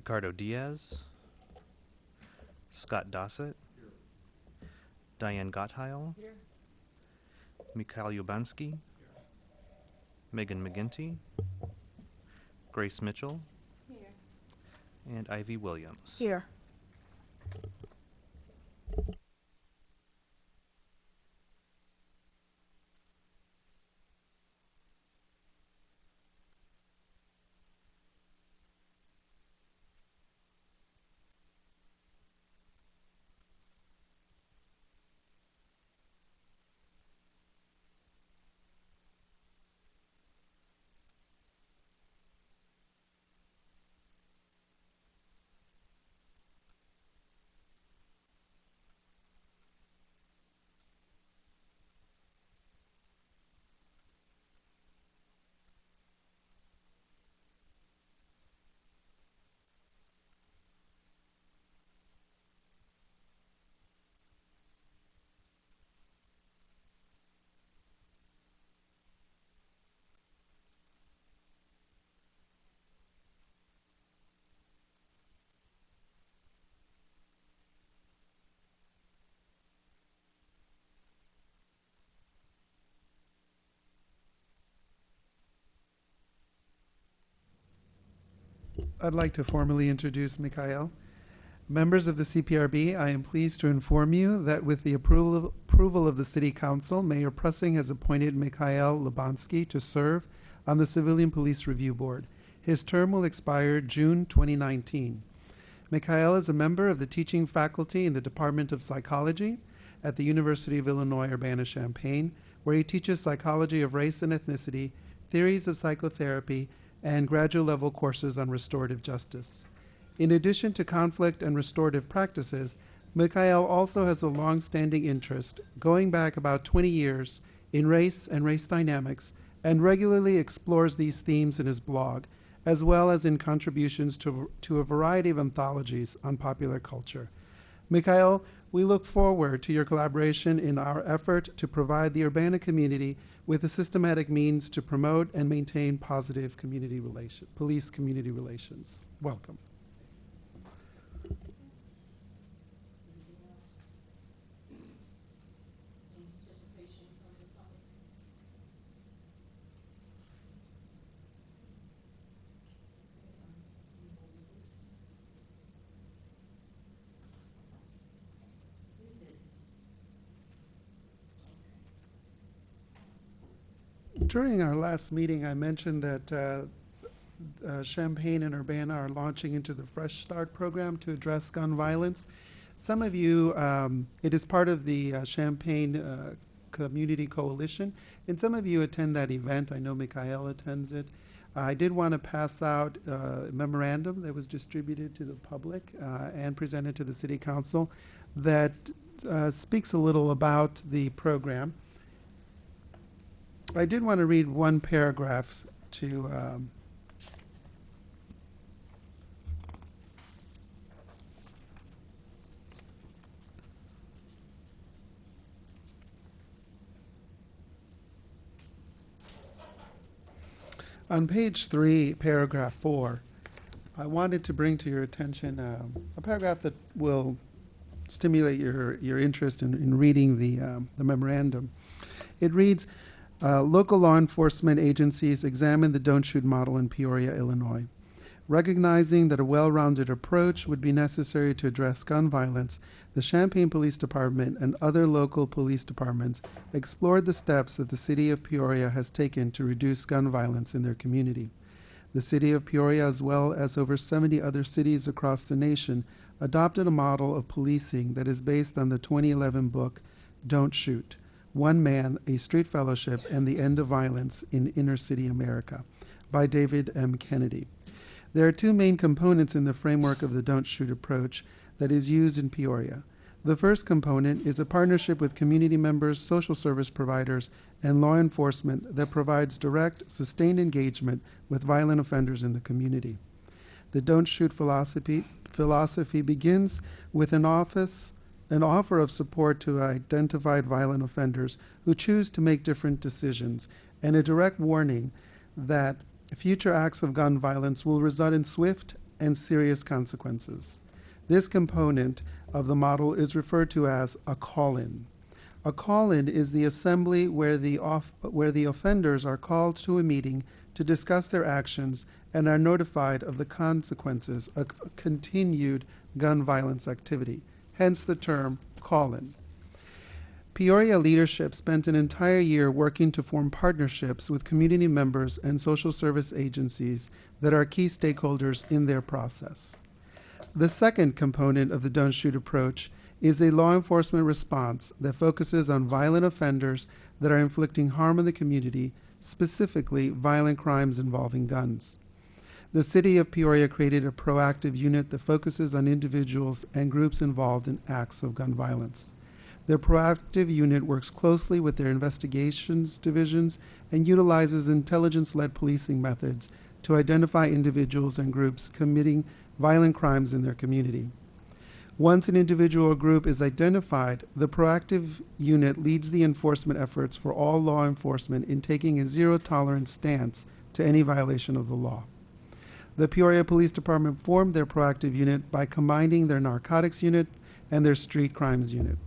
Ricardo Diaz, Scott Dossett, Diane Gottheil, Mikhail Yubansky, Megan McGinty, Grace Mitchell, and Ivy Williams. Here. I'd like to formally introduce Mikhail. Members of the CPRB, I am pleased to inform you that with the approval of the City Council, Mayor Pressing has appointed Mikhail Lubansky to serve on the Civilian Police Review Board. His term will expire June 2019. Mikhail is a member of the teaching faculty in the Department of Psychology at the University of Illinois Urbana-Champaign, where he teaches psychology of race and ethnicity, theories of psychotherapy, and graduate level courses on restorative justice. In addition to conflict and restorative practices, Mikhail also has a long-standing interest, going back about 20 years, in race and race dynamics, and regularly explores these themes in his blog, as well as in contributions to a variety of anthologies on popular culture. Mikhail, we look forward to your collaboration in our effort to provide the Urbana community with a systematic means to promote and maintain positive police community relations. Welcome. During our last meeting, I mentioned that Champaign and Urbana are launching into the Fresh Start program to address gun violence. Some of you, it is part of the Champaign Community Coalition, and some of you attend that event. I know Mikhail attends it. I did want to pass out a memorandum that was distributed to the public and presented to the City Council that speaks a little about the program. I did want to read one paragraph to on page 3, paragraph 4, I wanted to bring to your attention a paragraph that will stimulate your interest in reading the memorandum. It reads, local law enforcement agencies examine the Don't Shoot model in Peoria, Illinois. Recognizing that a well-rounded approach would be necessary to address gun violence, the Champaign Police Department and other local police departments explored the steps that the city of Peoria has taken to reduce gun violence in their community. The city of Peoria, as well as over 70 other cities across the nation, adopted a model of policing that is based on the 2011 book, Don't Shoot: One Man, a Street Fellowship, and the End of Violence in Inner City America, by David M. Kennedy. There are two main components in the framework of the Don't Shoot approach that is used in Peoria. The first component is a partnership with community members, social service providers, and law enforcement that provides direct, sustained engagement with violent offenders in the community. The Don't Shoot philosophy begins with an offer of support to identified violent offenders who choose to make different decisions, and a direct warning that future acts of gun violence will result in swift and serious consequences. This component of the model is referred to as a call-in. A call-in is the assembly where the offenders are called to a meeting to discuss their actions and are notified of the consequences of continued gun violence activity, hence the term call-in. Peoria leadership spent an entire year working to form partnerships with community members and social service agencies that are key stakeholders in their process. The second component of the Don't Shoot approach is a law enforcement response that focuses on violent offenders that are inflicting harm in the community, specifically violent crimes involving guns. The City of Peoria created a proactive unit that focuses on individuals and groups involved in acts of gun violence. The proactive unit works closely with their investigations divisions and utilizes intelligence-led policing methods to identify individuals and groups committing violent crimes in their community. Once an individual or group is identified, the proactive unit leads the enforcement efforts for all law enforcement in taking a zero-tolerance stance to any violation of the law. The Peoria Police Department formed their proactive unit by combining their narcotics unit and their street crimes unit.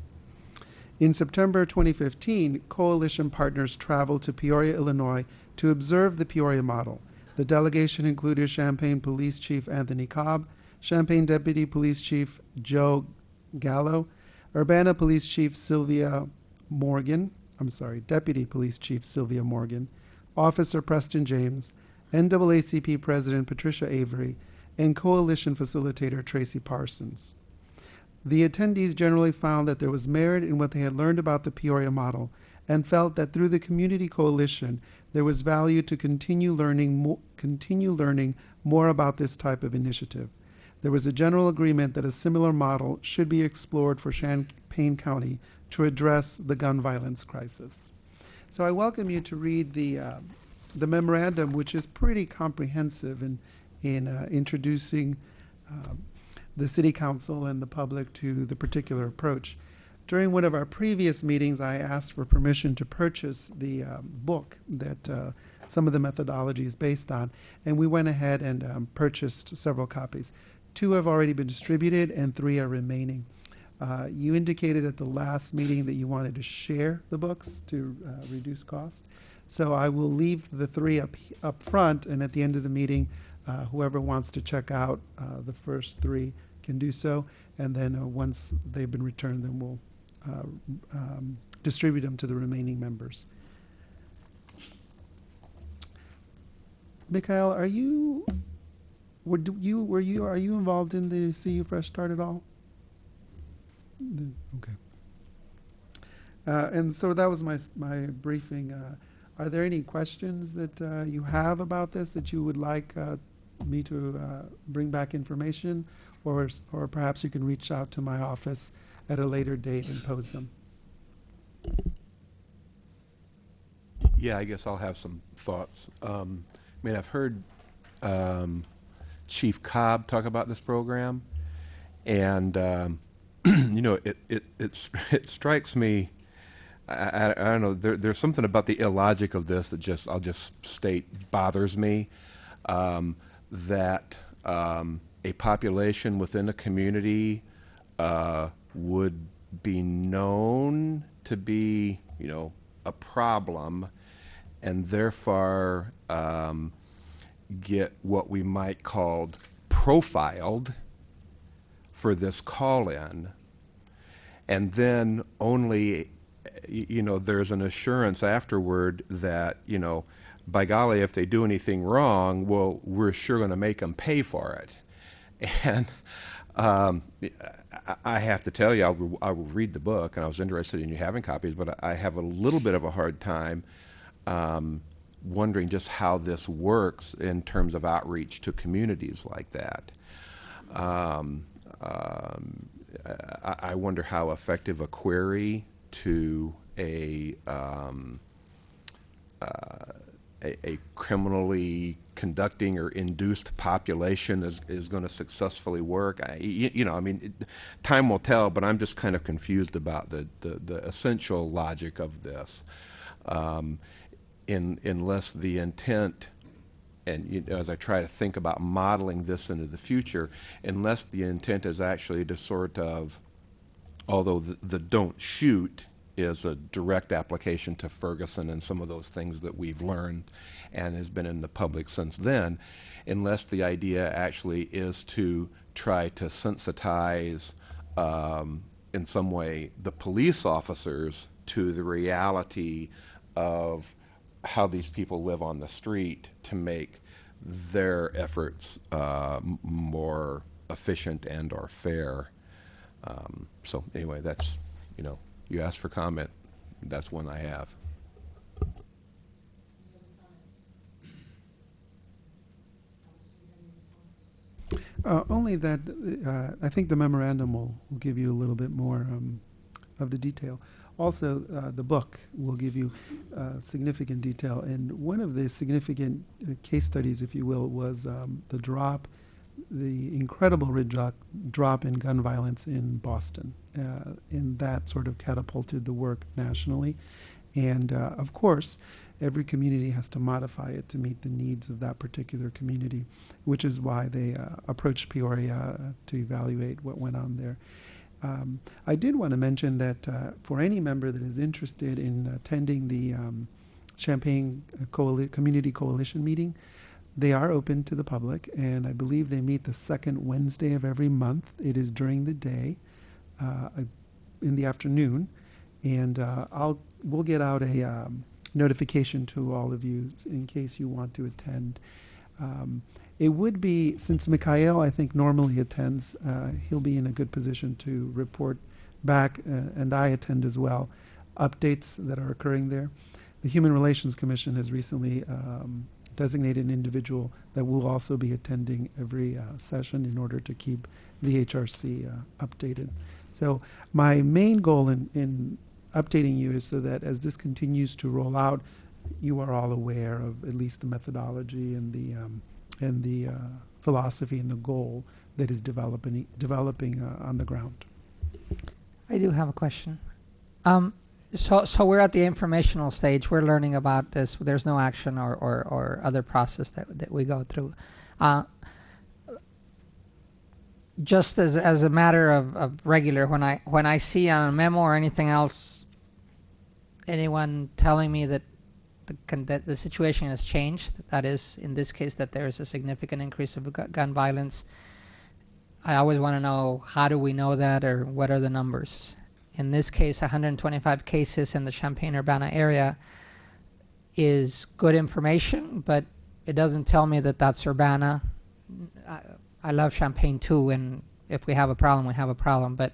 In September 2015, coalition partners traveled to Peoria, Illinois to observe the Peoria model. The delegation included Champaign Police Chief Anthony Cobb, Champaign Deputy Police Chief Joe Gallo, Urbana Police Chief Deputy Police Chief Sylvia Morgan, Officer Preston James, NAACP President Patricia Avery, and Coalition Facilitator Tracy Parsons. The attendees generally found that there was merit in what they had learned about the Peoria model and felt that through the community coalition, there was value to continue learning more about this type of initiative. There was a general agreement that a similar model should be explored for Champaign County to address the gun violence crisis. So I welcome you to read the memorandum, which is pretty comprehensive in introducing the City Council and the public to the particular approach. During one of our previous meetings, I asked for permission to purchase the book that some of the methodology is based on, and we went ahead and purchased several copies. 2 have already been distributed, and 3 are remaining. You indicated at the last meeting that you wanted to share the books to reduce cost. So I will leave the 3 up front, and at the end of the meeting, whoever wants to check out the first 3 can do so. And then once they've been returned, then we'll distribute them to the remaining members. Mikhail, are you involved in the CU Fresh Start at all? Okay. And so that was my briefing. Are there any questions that you have about this that you would like me to bring back information, or perhaps you can reach out to my office at a later date and pose them? Yeah, I guess I'll have some thoughts. I've heard Chief Cobb talk about this program, and it strikes me. I don't know. There's something about the illogic of this that I'll just state bothers me. That a population within a community would be known to be, a problem, and therefore get what we might call profiled for this call-in, and then only, there's an assurance afterward that, by golly, if they do anything wrong, well, we're sure going to make them pay for it. And I have to tell you, I will read the book, and I was interested in you having copies, but I have a little bit of a hard time wondering just how this works in terms of outreach to communities like that. I wonder how effective a query to a criminally conducting or induced population is going to successfully work. Time will tell, but I'm just kind of confused about the essential logic of this. Unless the intent and as I try to think about modeling this into the future, unless the intent is actually to sort of, although the don't shoot is a direct application to Ferguson and some of those things that we've learned and has been in the public since then, unless the idea actually is to try to sensitize in some way the police officers to the reality of how these people live on the street to make their efforts more efficient and or fair. So anyway, that's, you asked for comment. That's one I have. Only that I think the memorandum will give you a little bit more of the detail. Also, the book will give you significant detail. And one of the significant case studies, if you will, was the incredible drop in gun violence in Boston. And that sort of catapulted the work nationally. And of course, every community has to modify it to meet the needs of that particular community, which is why they approached Peoria to evaluate what went on there. I did want to mention that for any member that is interested in attending the Champaign Community Coalition meeting, they are open to the public, and I believe they meet the second Wednesday of every month. It is during the day, in the afternoon, and we'll get out a notification to all of you in case you want to attend. It would be, since Mikhail, I think, normally attends, he'll be in a good position to report back, and I attend as well, updates that are occurring there. The Human Relations Commission has recently designated an individual that will also be attending every session in order to keep the HRC updated. So my main goal in updating you is so that as this continues to roll out, you are all aware of at least the methodology and the philosophy and the goal that is developing on the ground. I do have a question. So we're at the informational stage. We're learning about this. There's no action or other process that we go through. Just as a matter of regular, when I see on a memo or anything else, anyone telling me that the situation has changed, that is, in this case, that there is a significant increase of gun violence, I always want to know, how do we know that, or what are the numbers? In this case, 125 cases in the Champaign-Urbana area is good information, but it doesn't tell me that that's Urbana. I love Champaign too, and if we have a problem, we have a problem. But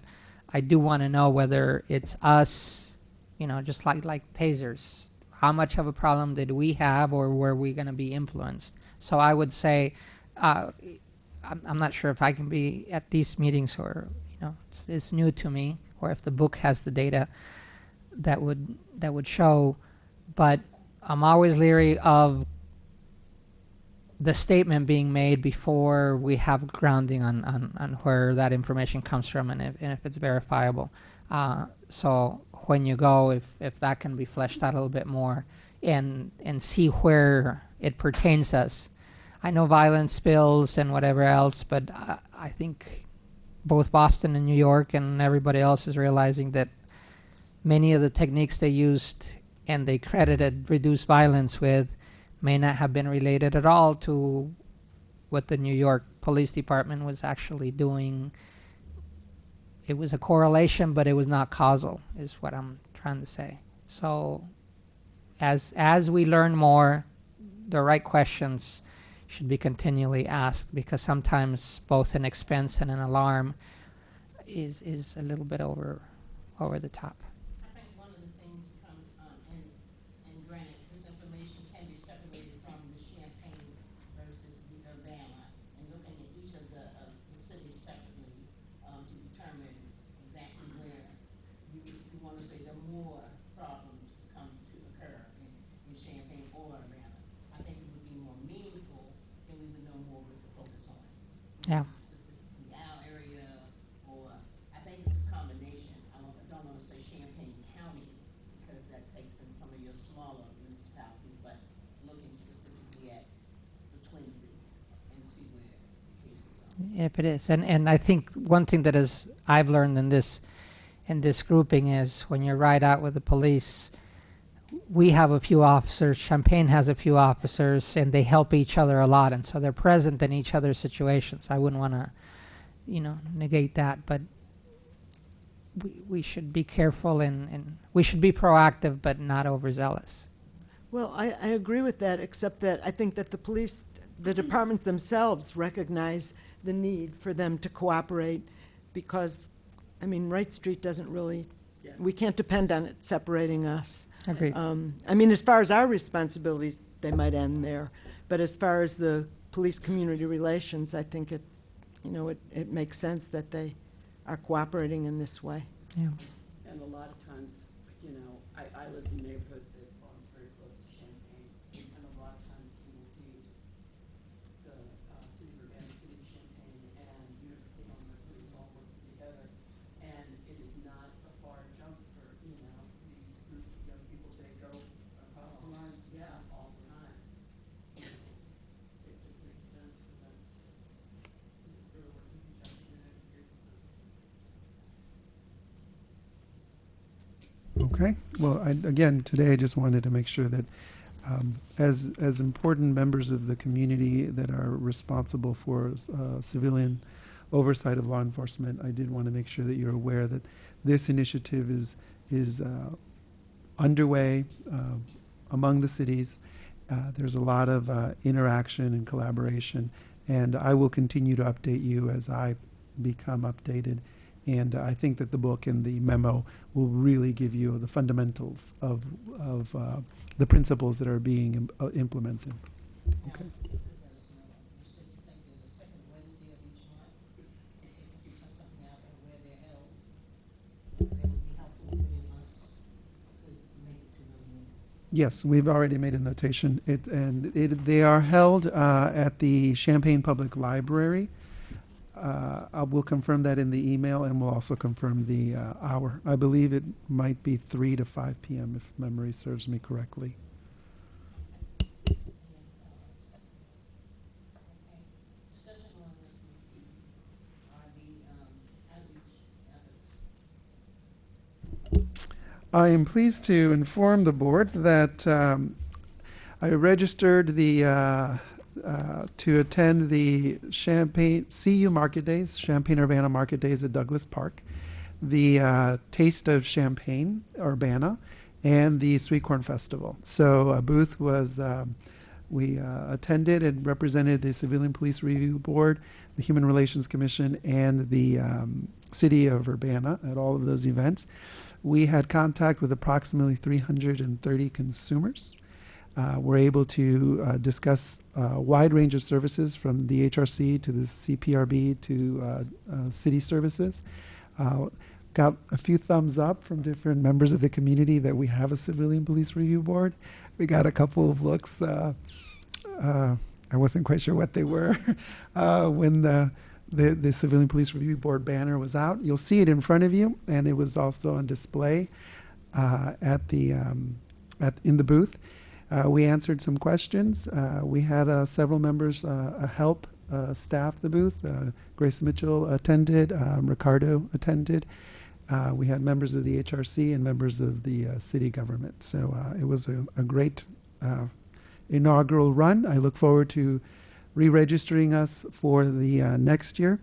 I do want to know whether it's us, just like tasers. How much of a problem did we have, or were we going to be influenced? So I would say, I'm not sure if I can be at these meetings, or it's new to me, or if the book has the data that would show. But I'm always leery of the statement being made before we have grounding on where that information comes from and if it's verifiable. So when you go, if that can be fleshed out a little bit more and see where it pertains us. I know violence spills and whatever else, but I think both Boston and New York and everybody else is realizing that many of the techniques they used and they credited reduced violence with may not have been related at all to what the New York Police Department was actually doing. It was a correlation, but it was not causal, is what I'm trying to say. So as we learn more, the right questions should be continually asked, because sometimes both an expense and an alarm is a little bit over the top. I think one of the things comes, and granted, this information can be separated from the Champaign versus the Urbana, and looking at each of the cities separately to determine exactly where you want to say the more problems come to occur in Champaign or Urbana. I think it would be more meaningful, and we would know more what to focus on. Yeah. Specifically our area, or I think it's a combination. I don't want to say Champaign County, because that takes in some of your smaller municipalities, but looking specifically at the if it is. And I think one thing that is I've learned in this grouping is when you ride out with the police, we have a few officers, Champaign has a few officers, and they help each other a lot, and so they're present in each other's situations. I wouldn't want to, negate that, but we should be careful and we should be proactive, but not overzealous. Well, I agree with that, except that I think that the departments themselves recognize the need for them to cooperate because, Wright Street doesn't really, we can't depend on it separating us. Agreed. As far as our responsibilities, they might end there. But as far as the police-community relations, I think it makes sense that they are cooperating in this way. Yeah. And a lot of times, I live in a neighborhood that farms very close to Champaign, and a lot of times you will see the city of Urbana, city of Champaign, and University of Illinois police all working together, and it is not a far jump for, these groups of young people, they go across the lines, all the time. It just makes sense for them to really work in conjunction, and it increases the Okay. Well, again, today I just wanted to make sure that as important members of the community that are responsible for civilian oversight of law enforcement, I did want to make sure that you're aware that this initiative is underway among the cities. There's a lot of interaction and collaboration, and I will continue to update you as I become updated. And I think that the book and the memo will really give you the fundamentals of the principles that are being implemented. Okay. You said you think they're the second Wednesday of each month. If you put something out there where they're held, that would be helpful to any of us could make it to another meeting. Yes, we've already made a notation. They are held at the Champaign Public Library. I will confirm that in the email, and we'll also confirm the hour. I believe it might be 3 to 5 p.m. if memory serves me correctly. Okay. Discussion on this are the outreach efforts. I am pleased to inform the board that I registered to attend the Champaign CU Market Days, Champaign-Urbana Market Days at Douglas Park, the Taste of Champaign, Urbana, and the Sweet Corn Festival. So a booth was, we attended and represented the Civilian Police Review Board, the Human Relations Commission, and the City of Urbana at all of those events. We had contact with approximately 330 consumers. We're able to discuss a wide range of services from the HRC to the CPRB to city services. Got a few thumbs up from different members of the community that we have a Civilian Police Review Board. We got a couple of looks. I wasn't quite sure what they were when the Civilian Police Review Board banner was out. You'll see it in front of you, and it was also on display in the booth. We answered some questions. We had several members help staff the booth. Grace Mitchell attended. Ricardo attended. We had members of the HRC and members of the city government. So it was a great inaugural run. I look forward to re-registering us for the next year.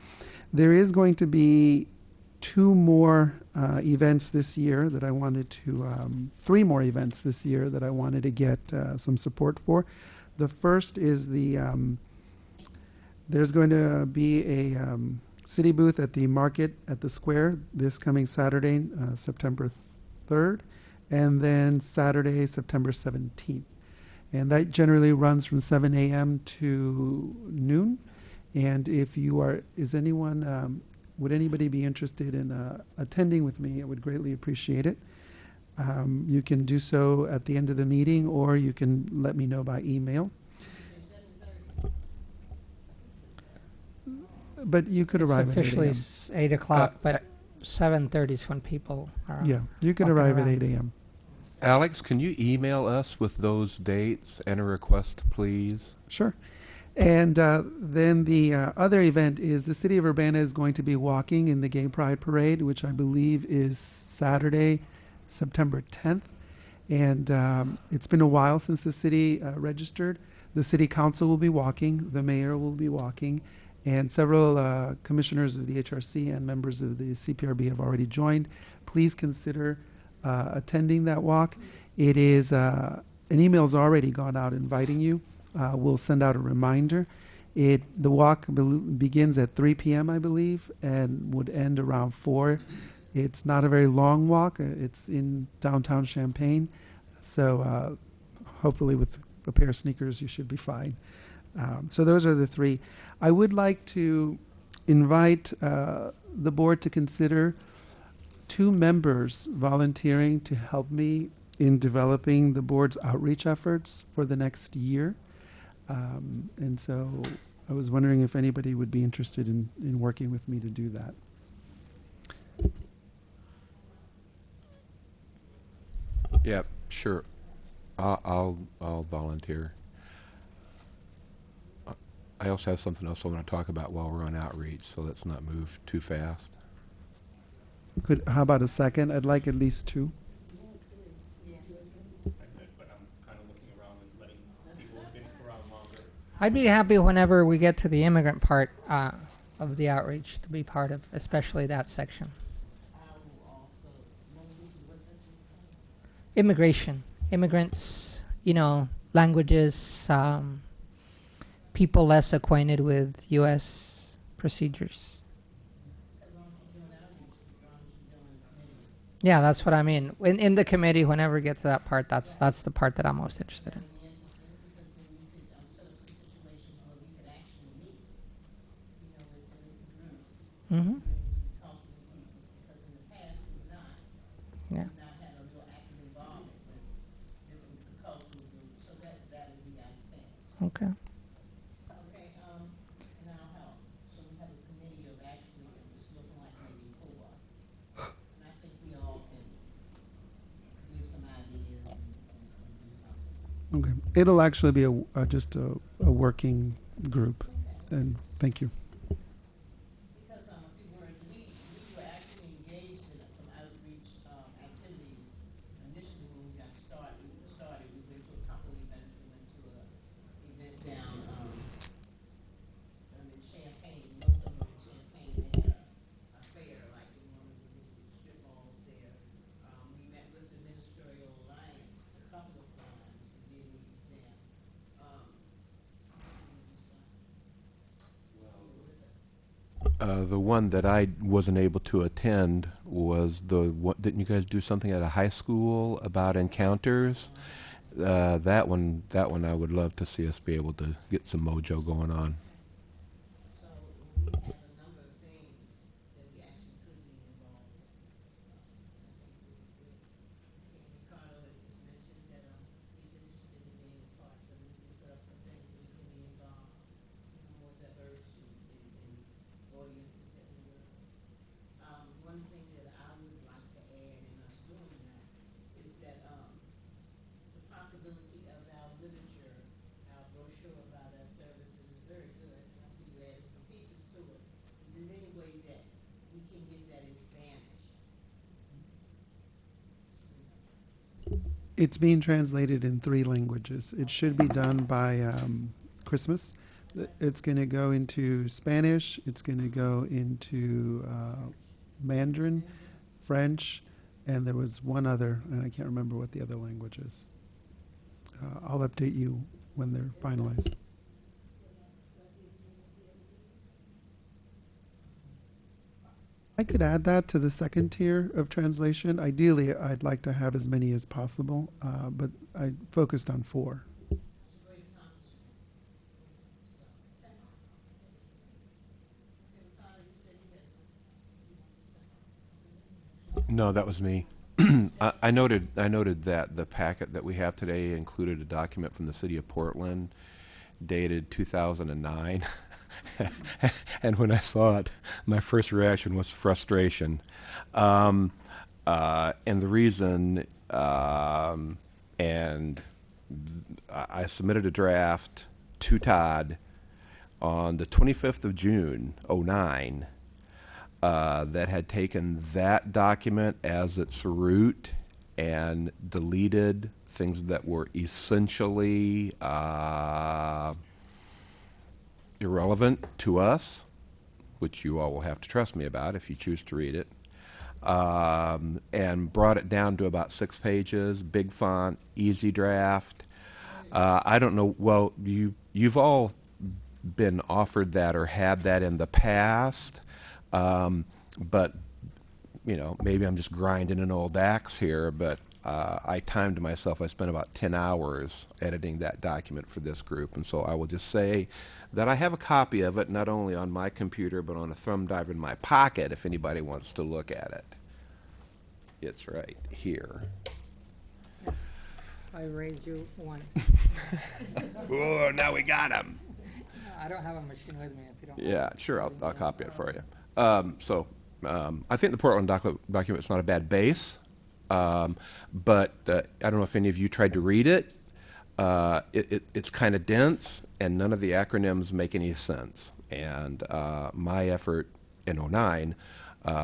There is going to be 2 more events this year that I wanted to, 3 more events this year that I wanted to get some support for. The first is there's going to be a city booth at the market at the square this coming Saturday, September 3rd, and then Saturday, September 17th. And that generally runs from 7 a.m. to noon. And if you are, would anybody be interested in attending with me? I would greatly appreciate it. You can do so at the end of the meeting, or you can let me know by email. But you could It's arrive at 8 officially a.m. 8 o'clock, but 7:30 is when people are. Yeah, you could walking arrive at around. 8 a.m. Alex, can you email us with those dates and a request, please? Sure. And then the other event is the city of Urbana is going to be walking in the Gay Pride Parade, which I believe is Saturday, September 10th. And it's been a while since the city registered. The city council will be walking, the mayor will be walking, and several commissioners of the HRC and members of the CPRB have already joined. Please consider attending that walk. It is an email's already gone out inviting you. We'll send out a reminder. The walk begins at 3 p.m., I believe, and would end around 4. It's not a very long walk. It's in downtown Champaign. So hopefully with a pair of sneakers, you should be fine. So those are the three. I would like to invite the board to consider 2 members volunteering to help me in developing the board's outreach efforts for the next year. And so I was wondering if anybody would be interested in working with me to do that. Yeah, sure. I'll volunteer. I also have something else I want to talk about while we're on outreach, so let's not move too fast. How about a second? I'd like at least 2. But I'm kind of looking around and letting people who've been around longer. I'd be happy whenever we get to the immigrant part of the outreach to be part of, especially that section. I will also, what's that? Immigration, immigrants, languages, people less acquainted with U.S. procedures. Yeah, that's what I mean. In the committee, whenever we get to that part, that's the part that I'm most interested in. Because then you could set up some situations where we could actually meet, with groups. Mm-hmm. Cultural pieces, because in the past we've not. Yeah. We've not had a real active involvement with different cultural groups, so that would be outstanding. Okay. Okay, and I'll help. So we have a committee of actually, it's looking like maybe 4. And I think we all can give some ideas and do something. Okay. It'll actually be just a working group. And thank you. Because if we were actually engaged in some outreach activities initially when we got started. We went to a couple events. We went to an event down in Champaign. Most of them were in Champaign. They had a fair like in one of the strip malls there. We met with the Ministerial Alliance a couple of times. We did meet with them. The one that I wasn't able to attend was didn't you guys do something at a high school about encounters? That one I would love to see us be able to get some mojo going on. So we have a number of things that we actually could be involved in. Ricardo has just mentioned that he's interested in being a part, so we can set up some things that we can be involved, more diverse in audiences that we work with. One thing that I would like to add in us doing that is that the possibility of our literature, our brochure about our services is very good. I see you added some pieces to it. Is there any way that we can get that in Spanish? It's being translated in 3 languages. It should be done by Christmas. It's going to go into Spanish. It's going to go into Mandarin, French, and there was one other, and I can't remember what the other language is. I'll update you when they're finalized. I could add that to the second tier of translation. Ideally, I'd like to have as many as possible, but I focused on 4. No, that was me. I noted that the packet that we have today included a document from the city of Portland dated 2009. And when I saw it, my first reaction was frustration. And the reason, and I submitted a draft to Todd, on the 25th of June, '09, that had taken that document as its root and deleted things that were essentially irrelevant to us, which you all will have to trust me about if you choose to read it, and brought it down to about 6 pages, big font, easy draft. I don't know, well, you've all been offered that or had that in the past, but, you know, maybe I'm just grinding an old axe here, but I timed myself. I spent about 10 hours editing that document for this group, and so I will just say that I have a copy of it, not only on my computer, but on a thumb drive in my pocket if anybody wants to look at it. It's right here. I raised you one. Oh, now we got him. I don't have a machine with me if you don't. Yeah, sure, I'll copy it for you. I think the Portland document is not a bad base, but I don't know if any of you tried to read it. It's kind of dense, and none of the acronyms make any sense. And my effort in '09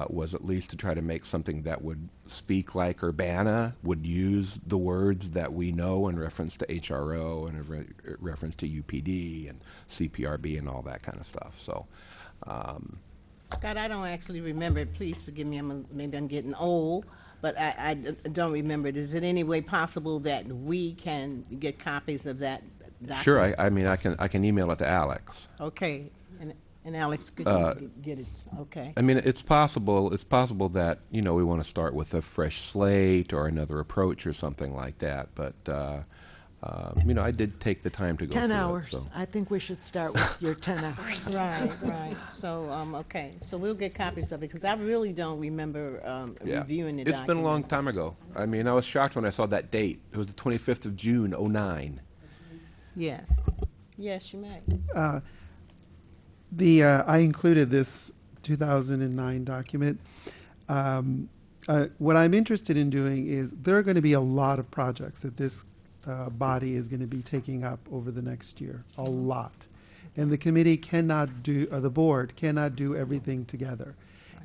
was at least to try to make something that would speak like Urbana, would use the words that we know in reference to HRO and in reference to UPD and CPRB and all that kind of stuff. So, Scott, I don't actually remember it. Please forgive me. Maybe I'm getting old, but I don't remember it. Is it any way possible that we can get copies of that document? sure, I mean, I can email it to Alex. Okay, and Alex, could you get it? Okay. I mean, it's possible that, you know, we want to start with a fresh slate or another approach or something like that. But, you know, I did take the time to go 10 through hours. it. So. I think we should start with your 10 hours. Right. So, okay. So we'll get copies of it because I really don't remember Yeah. reviewing the It's document. been a long time ago. I mean, I was shocked when I saw that date. It was the 25th of June, '09. Yes. Yes, you may. I included this 2009 document. What I'm interested in doing is there are going to be a lot of projects that this body is going to be taking up over the next year, a lot. And the committee cannot do, or the board cannot do everything together.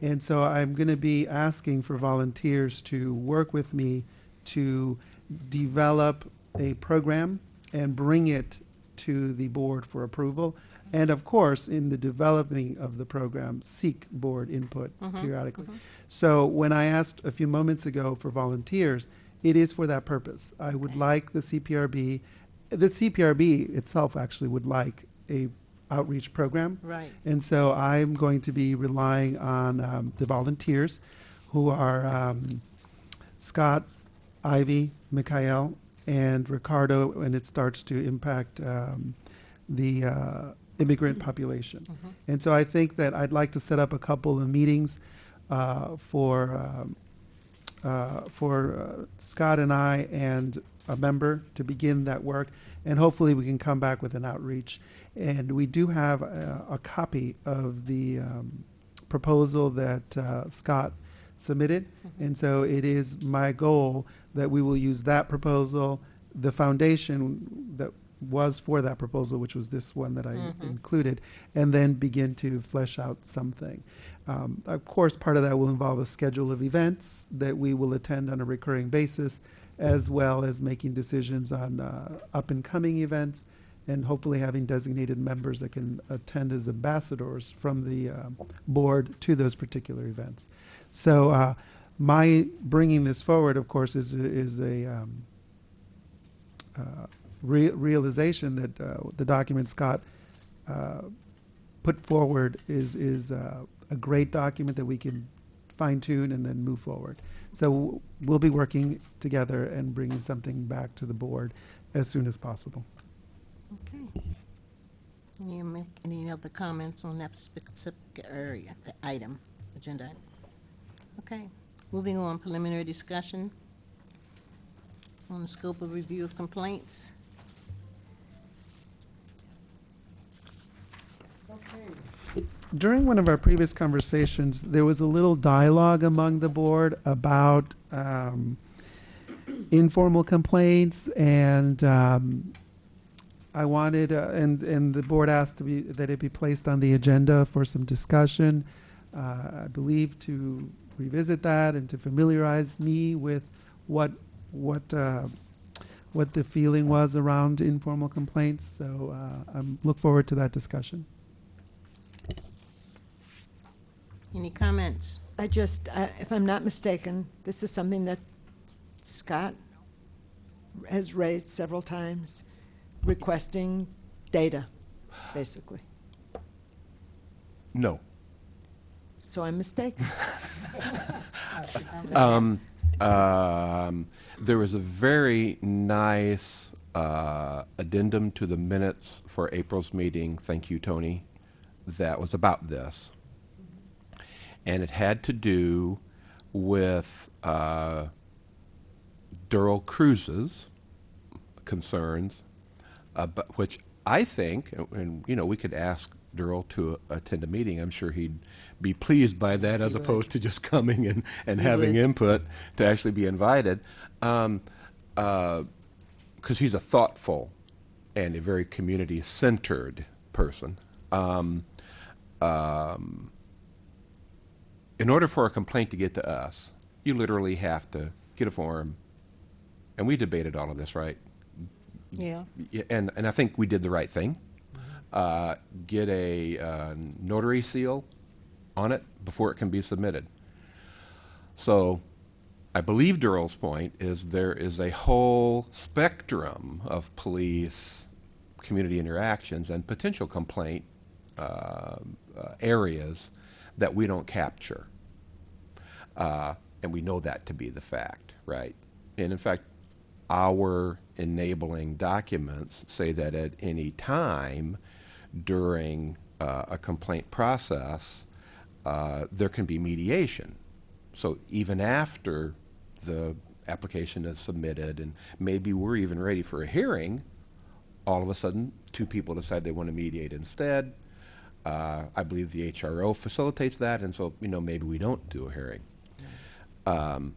And so I'm going to be asking for volunteers to work with me to develop a program and bring it to the board for approval. And of course, in the developing of the program, seek board input periodically. So when I asked a few moments ago for volunteers, it is for that purpose. I would like the CPRB itself actually would like a outreach program. Right. And so I'm going to be relying on the volunteers who are Scott, Ivy, Mikhail, and Ricardo, and it starts to impact the immigrant population. And so I think that I'd like to set up a couple of meetings for Scott and I and a member to begin that work, and hopefully we can come back with an outreach. And we do have a copy of the proposal that Scott submitted, and so it is my goal that we will use that proposal, the foundation that was for that proposal, which was this one that I included, and then begin to flesh out something. Of course, part of that will involve a schedule of events that we will attend on a recurring basis, as well as making decisions on up-and-coming events, and hopefully having designated members that can attend as ambassadors from the board to those particular events. So my bringing this forward, of course, is a realization that the document Scott put forward is a great document that we can fine-tune and then move forward. So we'll be working together and bringing something back to the board as soon as possible. Okay. Any other comments on that specific area, the item, agenda item? Okay. Moving on, preliminary discussion on the scope of review of complaints. During one of our previous conversations, there was a little dialogue among the board about informal complaints and I wanted, and the board asked that it be placed on the agenda for some discussion. I believe to revisit that and to familiarize me with what the feeling was around informal complaints. So I look forward to that discussion. Any comments? I just, if I'm not mistaken, this is something that Scott has raised several times, requesting data, basically. No. So I'm mistaken. There was a very nice addendum to the minutes for April's meeting, thank you, Tony, that was about this. And it had to do with Durrell Cruz's concerns, which I think, and you know, we could ask Durrell to attend a meeting. I'm sure he'd be pleased by that, as opposed to just coming and having input, to actually be invited, because he's a thoughtful and a very community-centered person. In order for a complaint to get to us, you literally have to get a form, and we debated all of this, right? Yeah. Yeah, and I think we did the right thing. Get a notary seal on it before it can be submitted. So I believe Durrell's point is there is a whole spectrum of police community interactions and potential complaint areas that we don't capture. And we know that to be the fact, right? And in fact, our enabling documents say that at any time during a complaint process, there can be mediation. So even after the application is submitted and maybe we're even ready for a hearing, all of a sudden two people decide they want to mediate instead. I believe the HRO facilitates that, and so, you know, maybe we don't do a hearing. On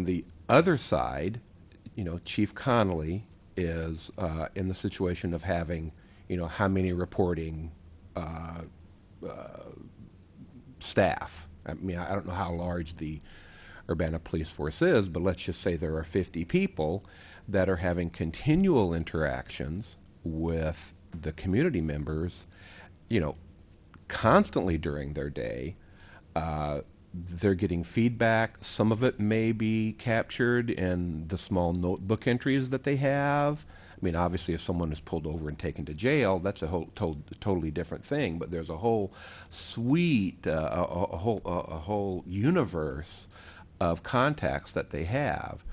the other side, you know, Chief Connolly is in the situation of having, you know, how many reporting staff. I mean, I don't know how large the Urbana Police Force is, but let's just say there are 50 people that are having continual interactions with the community members, you know, constantly during their day. They're getting feedback. Some of it may be captured in the small notebook entries that they have. I mean, obviously, if someone is pulled over and taken to jail, that's a whole totally different thing. But there's a whole suite, a whole universe of contacts that they have,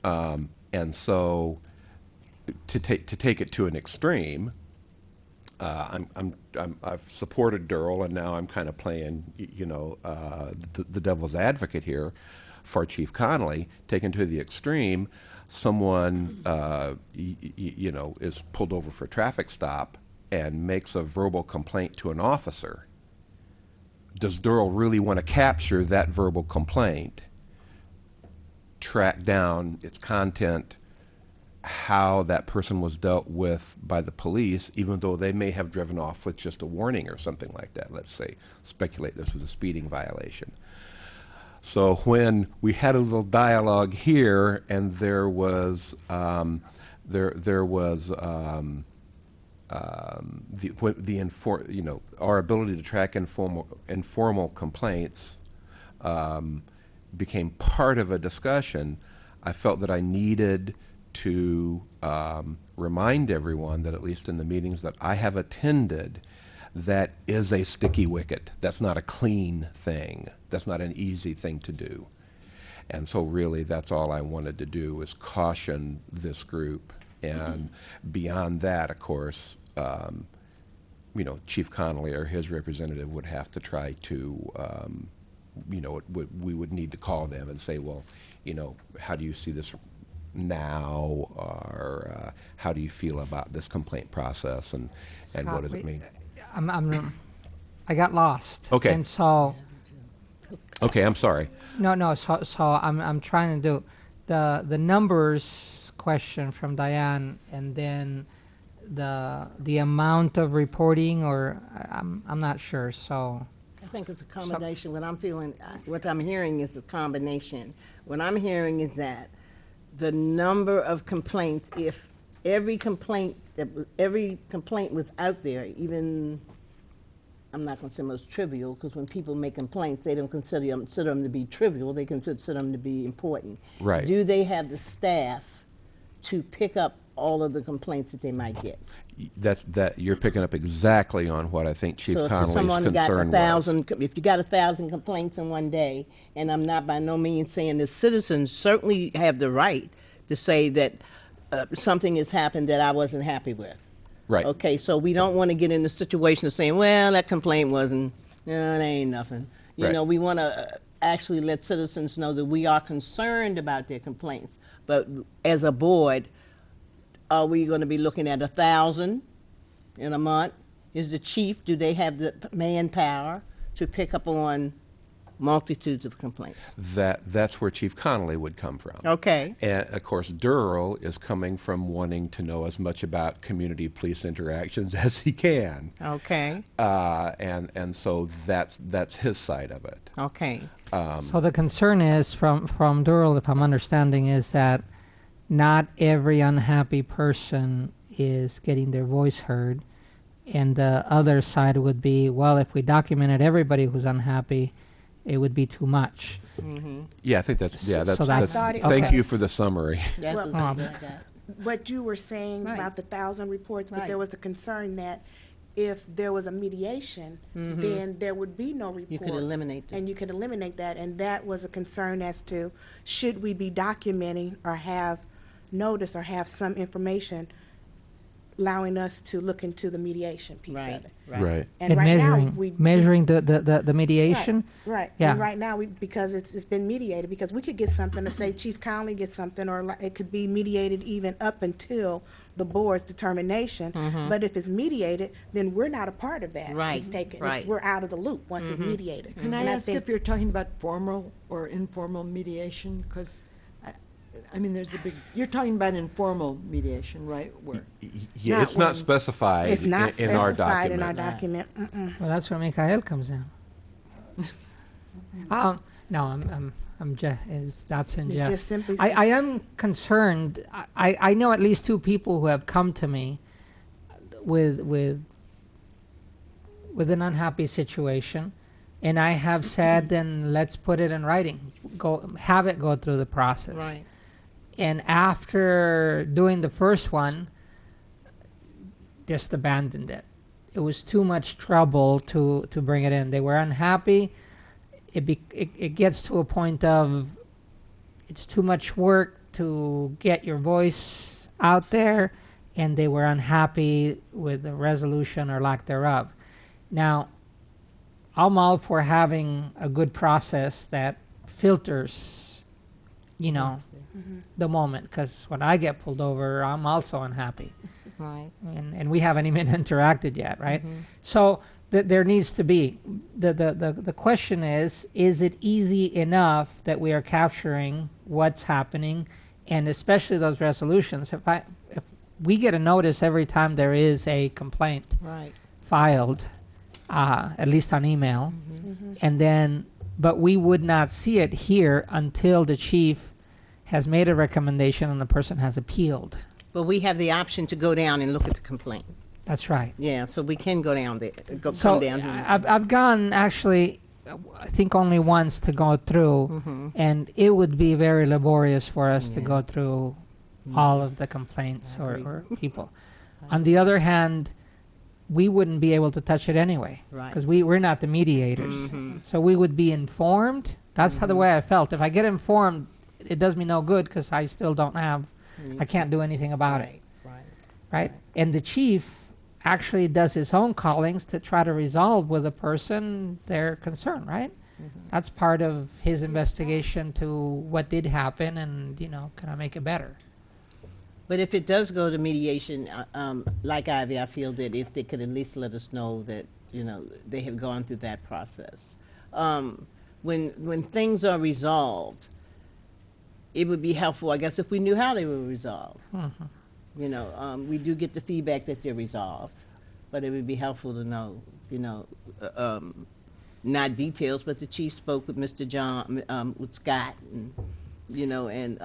and so to take it to an extreme. I've supported Durrell, and now I'm kind of playing, you know, the devil's advocate here for Chief Connolly. Taken to the extreme, someone, you know, is pulled over for a traffic stop and makes a verbal complaint to an officer. Does Durrell really want to capture that verbal complaint, track down its content, how that person was dealt with by the police, even though they may have driven off with just a warning or something like that? Let's say, speculate this was a speeding violation. So when we had a little dialogue here, and there was our ability to track informal complaints became part of a discussion. I felt that I needed to remind everyone that, at least in the meetings that I have attended, that is a sticky wicket. That's not a clean thing. That's not an easy thing to do. And so really that's all I wanted to do, is caution this group. And beyond that, of course, you know, Chief Connolly or his representative would have to try to, you know, we would need to call them and say, well, you know, how do you see this now, or how do you feel about this complaint process, and Scott, what does it mean? I got lost. Okay. And so Okay, I'm sorry. no. So I'm trying to do the numbers question from Diane, and then the amount of reporting, or I'm not sure. So I think it's a combination. What I'm feeling, what I'm hearing is a combination. What I'm hearing is that the number of complaints, if every complaint was out there, even, I'm not going to say most trivial, because when people make complaints, they don't consider them to be trivial. They consider them to be important. Right. Do they have the staff to pick up all of the complaints that they might get? That you're picking up exactly on what I think Chief So if Connolly's someone got concern was. 1,000, if you got 1,000 complaints in one day, and I'm not by no means saying the citizens certainly have the right to say that something has happened that I wasn't happy with. Right. Okay, so we don't want to get in the situation of saying, well, that complaint wasn't, that ain't nothing. You Right. know, we want to actually let citizens know that we are concerned about their complaints. But as a board, are we going to be looking at 1,000 in a month? Is the chief, do they have the manpower to pick up on multitudes of complaints? That's where Chief Connolly would come from. Okay. And of course, Durrell is coming from wanting to know as much about community police interactions as he can, Okay. and so that's his side of it. Okay. so the concern is from Durrell, if I'm understanding, is that not every unhappy person is getting their voice heard, and the other side would be, well, if we documented everybody who's unhappy, it would be too much. Yeah, I think that's So that's. that's- thought it Thank was- you for the summary. That Well, was what I got. What you were saying Right. about the 1,000 reports, but Right. there was the concern that if there was a mediation, then there would be no report. You could eliminate them. And you could eliminate that, and that was a concern as to, should we be documenting or have notice or have some information allowing us to look into the mediation piece Right. of it. Right. And right now, measuring the mediation. Right. Yeah. And right now, because it's been mediated, because we could get something to say Chief Conley gets something, or it could be mediated even up until the board's determination. But if it's mediated, then we're not a part of that. Right, It's taken, right. we're out of the loop once it's mediated. Can I And ask think- if you're talking about formal or informal mediation? Because, I mean, there's a big, you're talking about informal mediation, right? Where, Yeah, Not it's not one- specified It's not in our specified in our document. document. Well, that's where Mikhail comes in. No, I'm just that's in It's jest. just simply I am concerned. I know at least two people who have come to me with an unhappy situation, and I have said, then let's put it in writing. Have it go through the process. Right. And after doing the first one, just abandoned it. It was too much trouble to bring it in. They were unhappy. It gets to a point of it's too much work to get your voice out there, and they were unhappy with the resolution or lack thereof. Now, I'm all for having a good process that filters, the moment, because when I get pulled over, I'm also unhappy. Right. And we haven't even interacted yet, right? So there needs to be the question is it easy enough that we are capturing what's happening, and especially those resolutions. If we get a notice every time there is a complaint Right. filed, at least on email, and then but we would not see it here until the chief has made a recommendation and the person has appealed. But we have the option to go down and look at the complaint. That's right. Yeah, so we can go down there, come So down here. I've gone actually, I think only once to go through, and it would be very laborious for us to go through all of the complaints or people. On the other hand, we wouldn't be able to touch it anyway, Right. because we're not the mediators. So we would be informed. That's how the way I felt. If I get informed, it does me no good because I still don't have, I can't do anything about it. Right? And the chief actually does his own callings to try to resolve with a person their concern, right? That's part of his investigation to what did happen and, can I make it better? But if it does go to mediation, like Ivy, I feel that if they could at least let us know that, they have gone through that process. When things are resolved, it would be helpful, I guess, if we knew how they were resolved. You know, we do get the feedback that they're resolved, but it would be helpful to know, you know, not details, but the chief spoke with Mr. John, with Scott, and, you know, and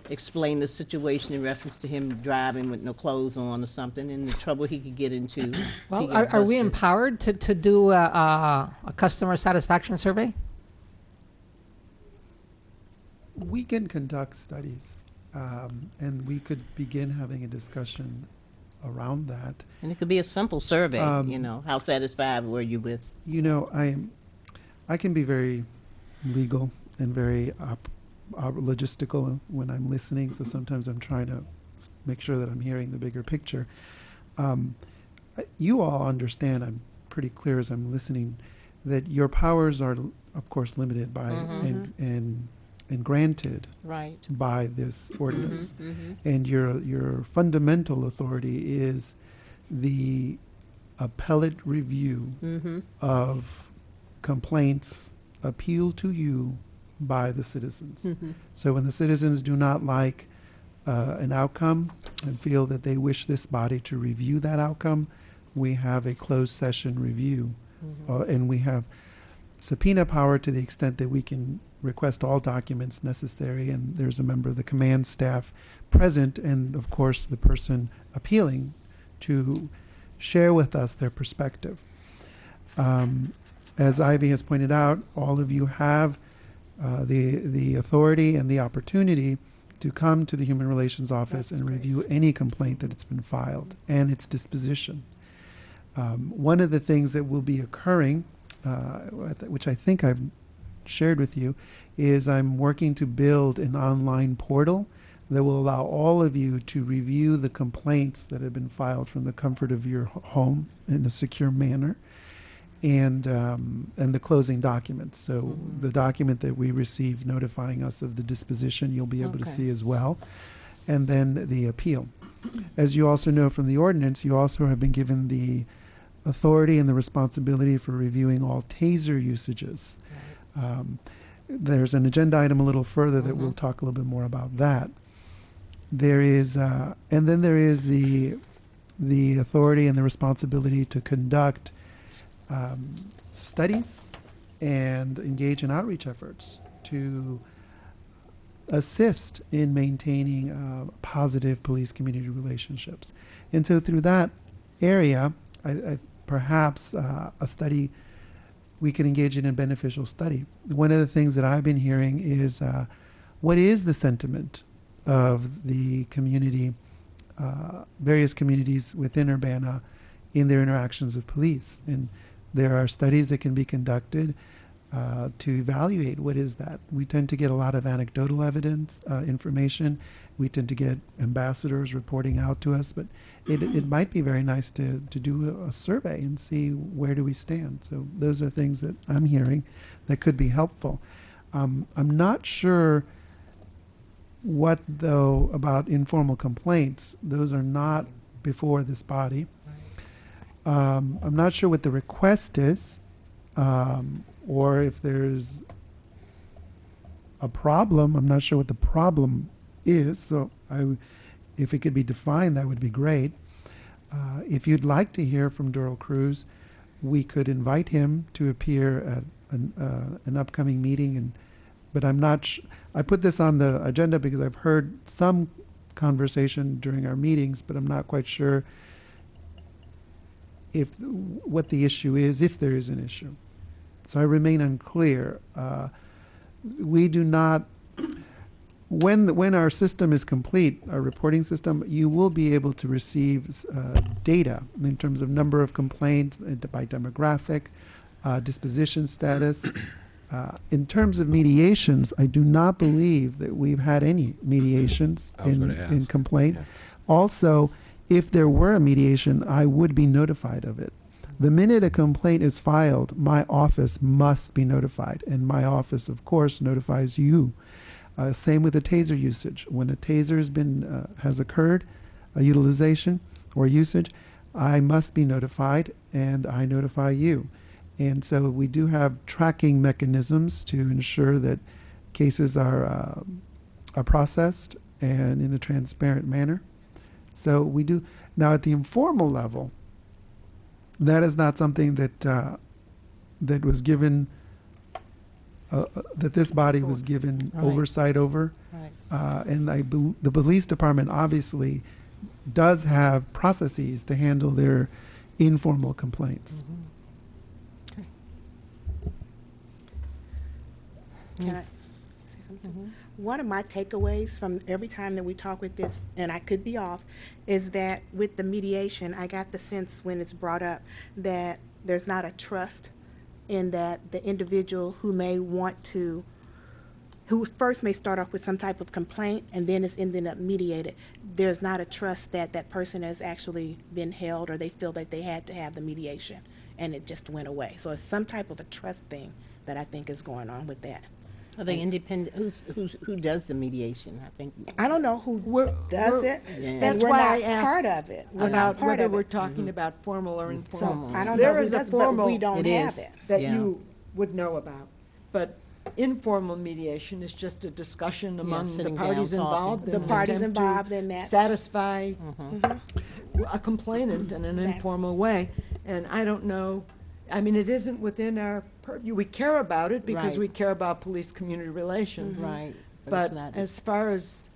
explained the situation in reference to him driving with no clothes on or something, and the trouble he could get into. to Well, get are we busted. empowered to do a customer satisfaction survey? We can conduct studies, and we could begin having a discussion around that. And it could be a simple survey, Um, you know, how satisfied were you with? You know, I can be very legal and very logistical when I'm listening, so sometimes I'm trying to make sure that I'm hearing the bigger picture. You all understand, I'm pretty clear as I'm listening, that your powers are, of course, limited by and granted Right. by this ordinance. And your fundamental authority is the appellate review of complaints appealed to you by the citizens. So when the citizens do not like an outcome and feel that they wish this body to review that outcome, we have a closed session review. And we have subpoena power to the extent that we can request all documents necessary, and there's a member of the command staff present, and of course the person appealing to share with us their perspective. As Ivy has pointed out, all of you have the authority and the opportunity to come to the Human Relations Office and review any complaint that it's been filed and its disposition. One of the things that will be occurring, which I think I've shared with you, is I'm working to build an online portal that will allow all of you to review the complaints that have been filed from the comfort of your home in a secure manner, and the closing documents. So the document that we received notifying us of the disposition, you'll be able to Okay. see as well, and then the appeal. As you also know from the ordinance, you also have been given the authority and the responsibility for reviewing all taser usages. There's an agenda item a little further that we'll talk a little bit more about that. There is, and then there is the authority and the responsibility to conduct studies and engage in outreach efforts to assist in maintaining positive police-community relationships. And so through that area, perhaps a study, we can engage in a beneficial study. One of the things that I've been hearing is what is the sentiment of the community, various communities within Urbana in their interactions with police. And there are studies that can be conducted to evaluate what is that. We tend to get a lot of anecdotal evidence, information. We tend to get ambassadors reporting out to us, but it might be very nice to do a survey and see where do we stand. So those are things that I'm hearing that could be helpful. I'm not sure what, though, about informal complaints. Those are not before this body. I'm not sure what the request is, or if there's a problem. I'm not sure what the problem is. So if it could be defined, that would be great. If you'd like to hear from Doral Cruz, we could invite him to appear at an upcoming meeting. But I'm not. I put this on the agenda because I've heard some conversation during our meetings, but I'm not quite sure what the issue is, if there is an issue. So I remain unclear. We do not. When our system is complete, our reporting system, you will be able to receive data in terms of number of complaints by demographic, disposition status. In terms of mediations, I do not believe that we've had any mediations I was gonna ask. in complaint. Yeah. Also, if there were a mediation, I would be notified of it. The minute a complaint is filed, my office must be notified, and my office, of course, notifies you. Same with the taser usage. When a taser has occurred, a utilization or usage, I must be notified, and I notify you. And so we do have tracking mechanisms to ensure that cases are processed and in a transparent manner. So we do now at the informal level. That is not something that that was given that this body was given Right. oversight over, Right. and the police department obviously does have processes to handle their informal complaints. Can I say something? One of my takeaways from every time that we talk with this, and I could be off, is that with the mediation, I got the sense when it's brought up that there's not a trust in that the individual who may want to, who first may start off with some type of complaint and then is ending up mediated, there's not a trust that that person has actually been held, or they feel that they had to have the mediation and it just went away. So it's some type of a trust thing that I think is going on with that. Are they independent? Who does the mediation? I think. I don't know who does it, Yeah. and That's we're why not I asked part of it. We're not About part whether of we're it. talking about formal or informal. So I don't know There who is a does, but formal we don't It have is. it. that Yeah. you would know about. But informal mediation is just a discussion among the sitting parties down, talking. involved. The in an parties attempt to involved in that. Satisfy a complainant in an That's- informal way. And I don't know, I mean, it isn't within our purview. We care about it because Right. we care about police-community relations. Right. But it's not- as far as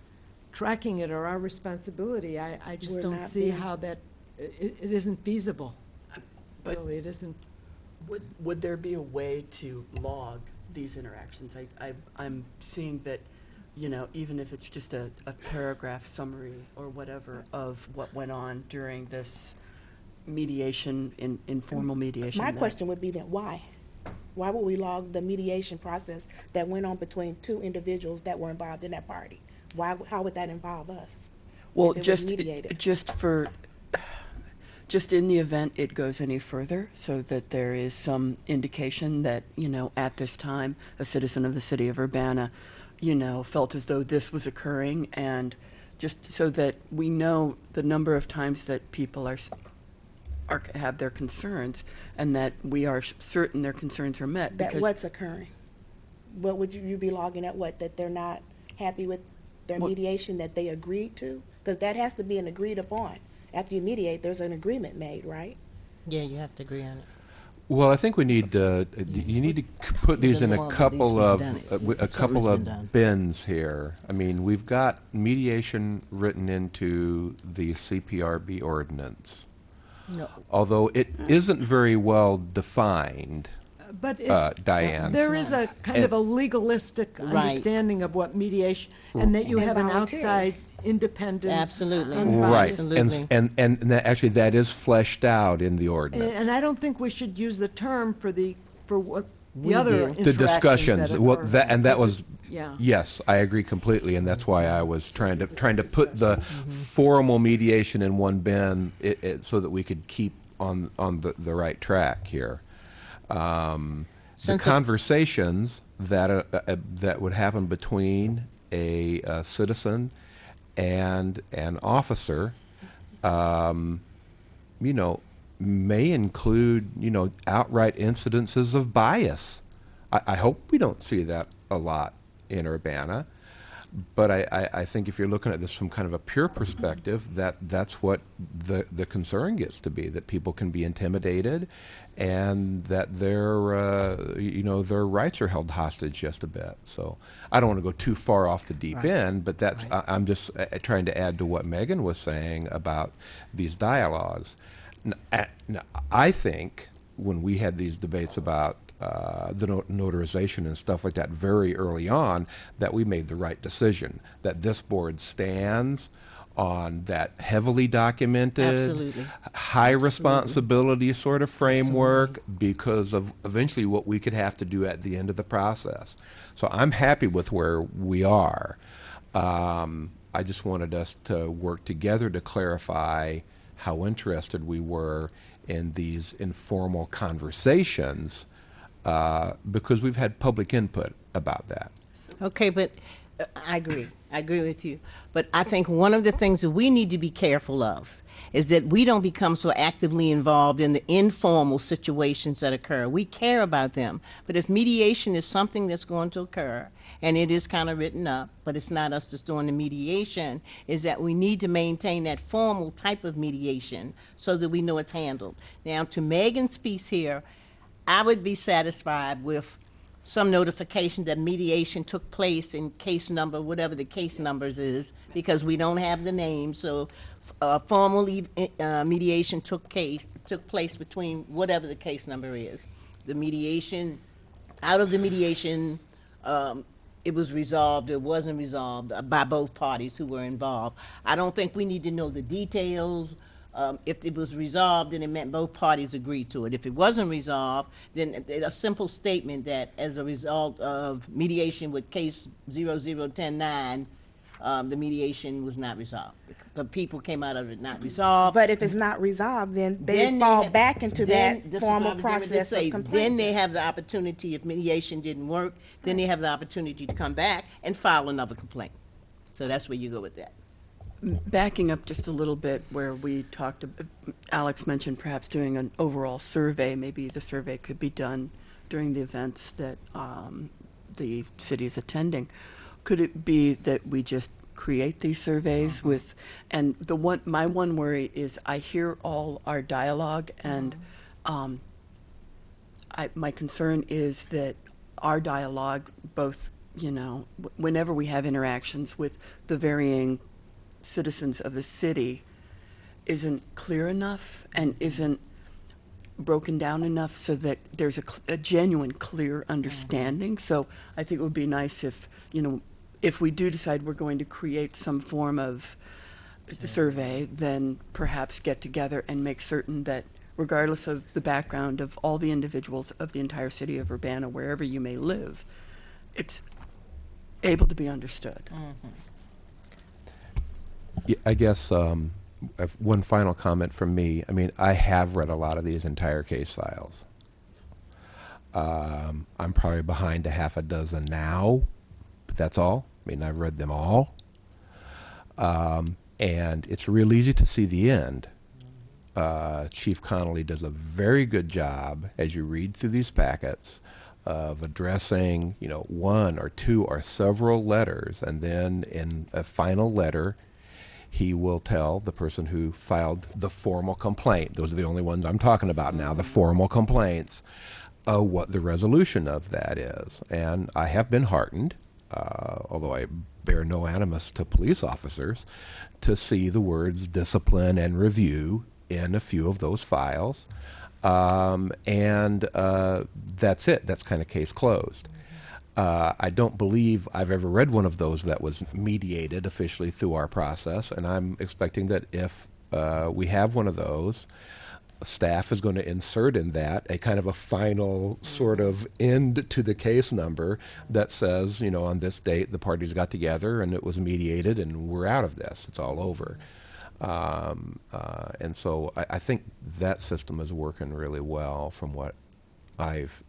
tracking it or our responsibility, I just We're don't not see being- how that, it isn't feasible. But- Really, it isn't. Would there be a way to log these interactions? I'm seeing that, you know, even if it's just a paragraph summary or whatever of what went on during this mediation, informal mediation. My that- question would be then, why? Why would we log the mediation process that went on between two individuals that were involved in that party? Why, how would that involve us? Well, if it was just, mediated? just in the event it goes any further, so that there is some indication that, you know, at this time, a citizen of the city of Urbana, you know, felt as though this was occurring, and just so that we know the number of times that people have their concerns, and that we are certain their concerns are met. That because what's occurring? What would you be logging at what? That they're not happy with their Well- mediation that they agreed to? Because that has to be an agreed upon. After you mediate, there's an agreement made, right? Yeah, you have to agree on it. Well, I think we need, you need to put these in a Well, at couple least of, we've done it. a It's couple always been of done. bins here. I mean, we've got mediation written into the CPRB ordinance, No. although it isn't very well defined, But Diane. there is a kind of a legalistic Right. understanding of what mediation, and that you And have an voluntary. outside, independent. Absolutely. Right, Absolutely. and that, actually, that is fleshed out in the And ordinance. I don't think we should use the term for what We the other do. interactions The discussions, that well, occur. that, and that Because was, yeah. yes, I agree completely, and that's why I was trying to put the formal mediation in one bin, so that we could keep on the right track here. The Since it- conversations that would happen between a citizen and an officer, you know, may include, you know, outright incidences of bias. I hope we don't see that a lot in Urbana, but I think if you're looking at this from kind of a pure perspective, that's what the concern gets to be, that people can be intimidated and that their you know, their rights are held hostage just a bit. So I don't want to go too far off the deep end, but that's I'm just trying to add to what Megan was saying about these dialogues. Now, I think when we had these debates about the notarization and stuff like that very early on, that we made the right decision, that this board stands on that heavily documented, Absolutely. high responsibility sort of framework because of eventually what we could have to do at the end of the process. So I'm happy with where we are. I just wanted us to work together to clarify how interested we were in these informal conversations, because we've had public input about that. Okay, but I agree. I agree with you. But I think one of the things that we need to be careful of is that we don't become so actively involved in the informal situations that occur. We care about them. But if mediation is something that's going to occur, and it is kind of written up, but it's not us that's doing the mediation, is that we need to maintain that formal type of mediation so that we know it's handled. Now, to Megan's piece here, I would be satisfied with some notification that mediation took place in case number, whatever the case numbers is, because we don't have the name. So formal mediation took place between whatever the case number is. The mediation, out of the mediation, it was resolved, it wasn't resolved by both parties who were involved. I don't think we need to know the details. If it was resolved, then it meant both parties agreed to it. If it wasn't resolved, then a simple statement that as a result of mediation with case 00109, the mediation was not resolved. The people came out of it not resolved. But if it's not resolved, then they Then fall have- back into then- that this is formal what I'm getting ready to process say. of complaint. Then they have the opportunity, if mediation didn't work, then they have the opportunity to come back and file another complaint. So that's where you go with that. Backing up just a little bit where we talked, Alex mentioned perhaps doing an overall survey. Maybe the survey could be done during the events that the city is attending. Could it be that we just create these surveys with, and my one worry is I hear all our dialogue, and my concern is that our dialogue, both, whenever we have interactions with the varying citizens of the city, isn't clear enough and isn't broken down enough so that there's a genuine, clear understanding. So I think it would be nice if we do decide we're going to create some form of survey, then perhaps get together and make certain that regardless of the background of all the individuals of the entire city of Urbana, wherever you may live, it's able to be understood. Yeah, I guess one final comment from me. I mean, I have read a lot of these entire case files. I'm probably behind a half a dozen now, but that's all. I mean, I've read them all. And it's real easy to see the end. Chief Connolly does a very good job, as you read through these packets, of addressing, one or two or several letters, and then in a final letter, he will tell the person who filed the formal complaint, those are the only ones I'm talking about now, the formal complaints, what the resolution of that is. And I have been heartened, although I bear no animus to police officers, to see the words discipline and review in a few of those files. And that's it. That's kind of case closed. I don't believe I've ever read one of those that was mediated officially through our process, and I'm expecting that if we have one of those, staff is going to insert in that a kind of a final sort of end to the case number that says, on this date the parties got together and it was mediated and we're out of this. It's all over. And so I think that system is working really well from what I've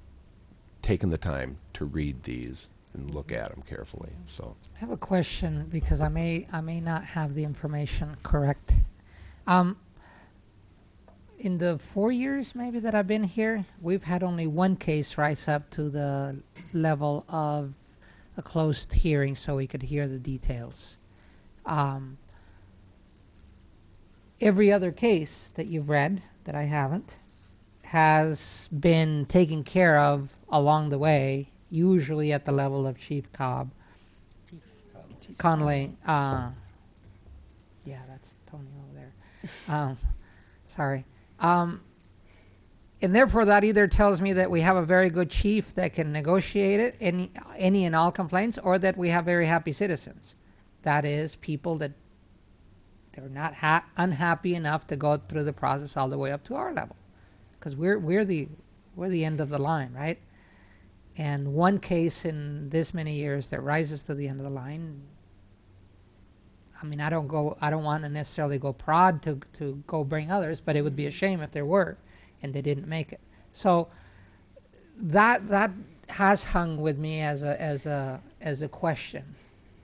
taken the time to read these and look at them carefully. So I have a question because I may not have the information correct. In the 4 years maybe that I've been here, we've had only one case rise up to the level of a closed hearing so we could hear the details. Every other case that you've read, that I haven't, has been taken care of along the way, usually at the level of Chief Connolly. Yeah, that's Tony over there. Sorry. And therefore, that either tells me that we have a very good chief that can negotiate it, any and all complaints, or that we have very happy citizens. That is, people that they're not unhappy enough to go through the process all the way up to our level, because we're the end of the line, right? And one case in this many years that rises to the end of the line. I mean, I don't want to necessarily go prod to go bring others, but it would be a shame if there were, and they didn't make it. So that has hung with me as a question.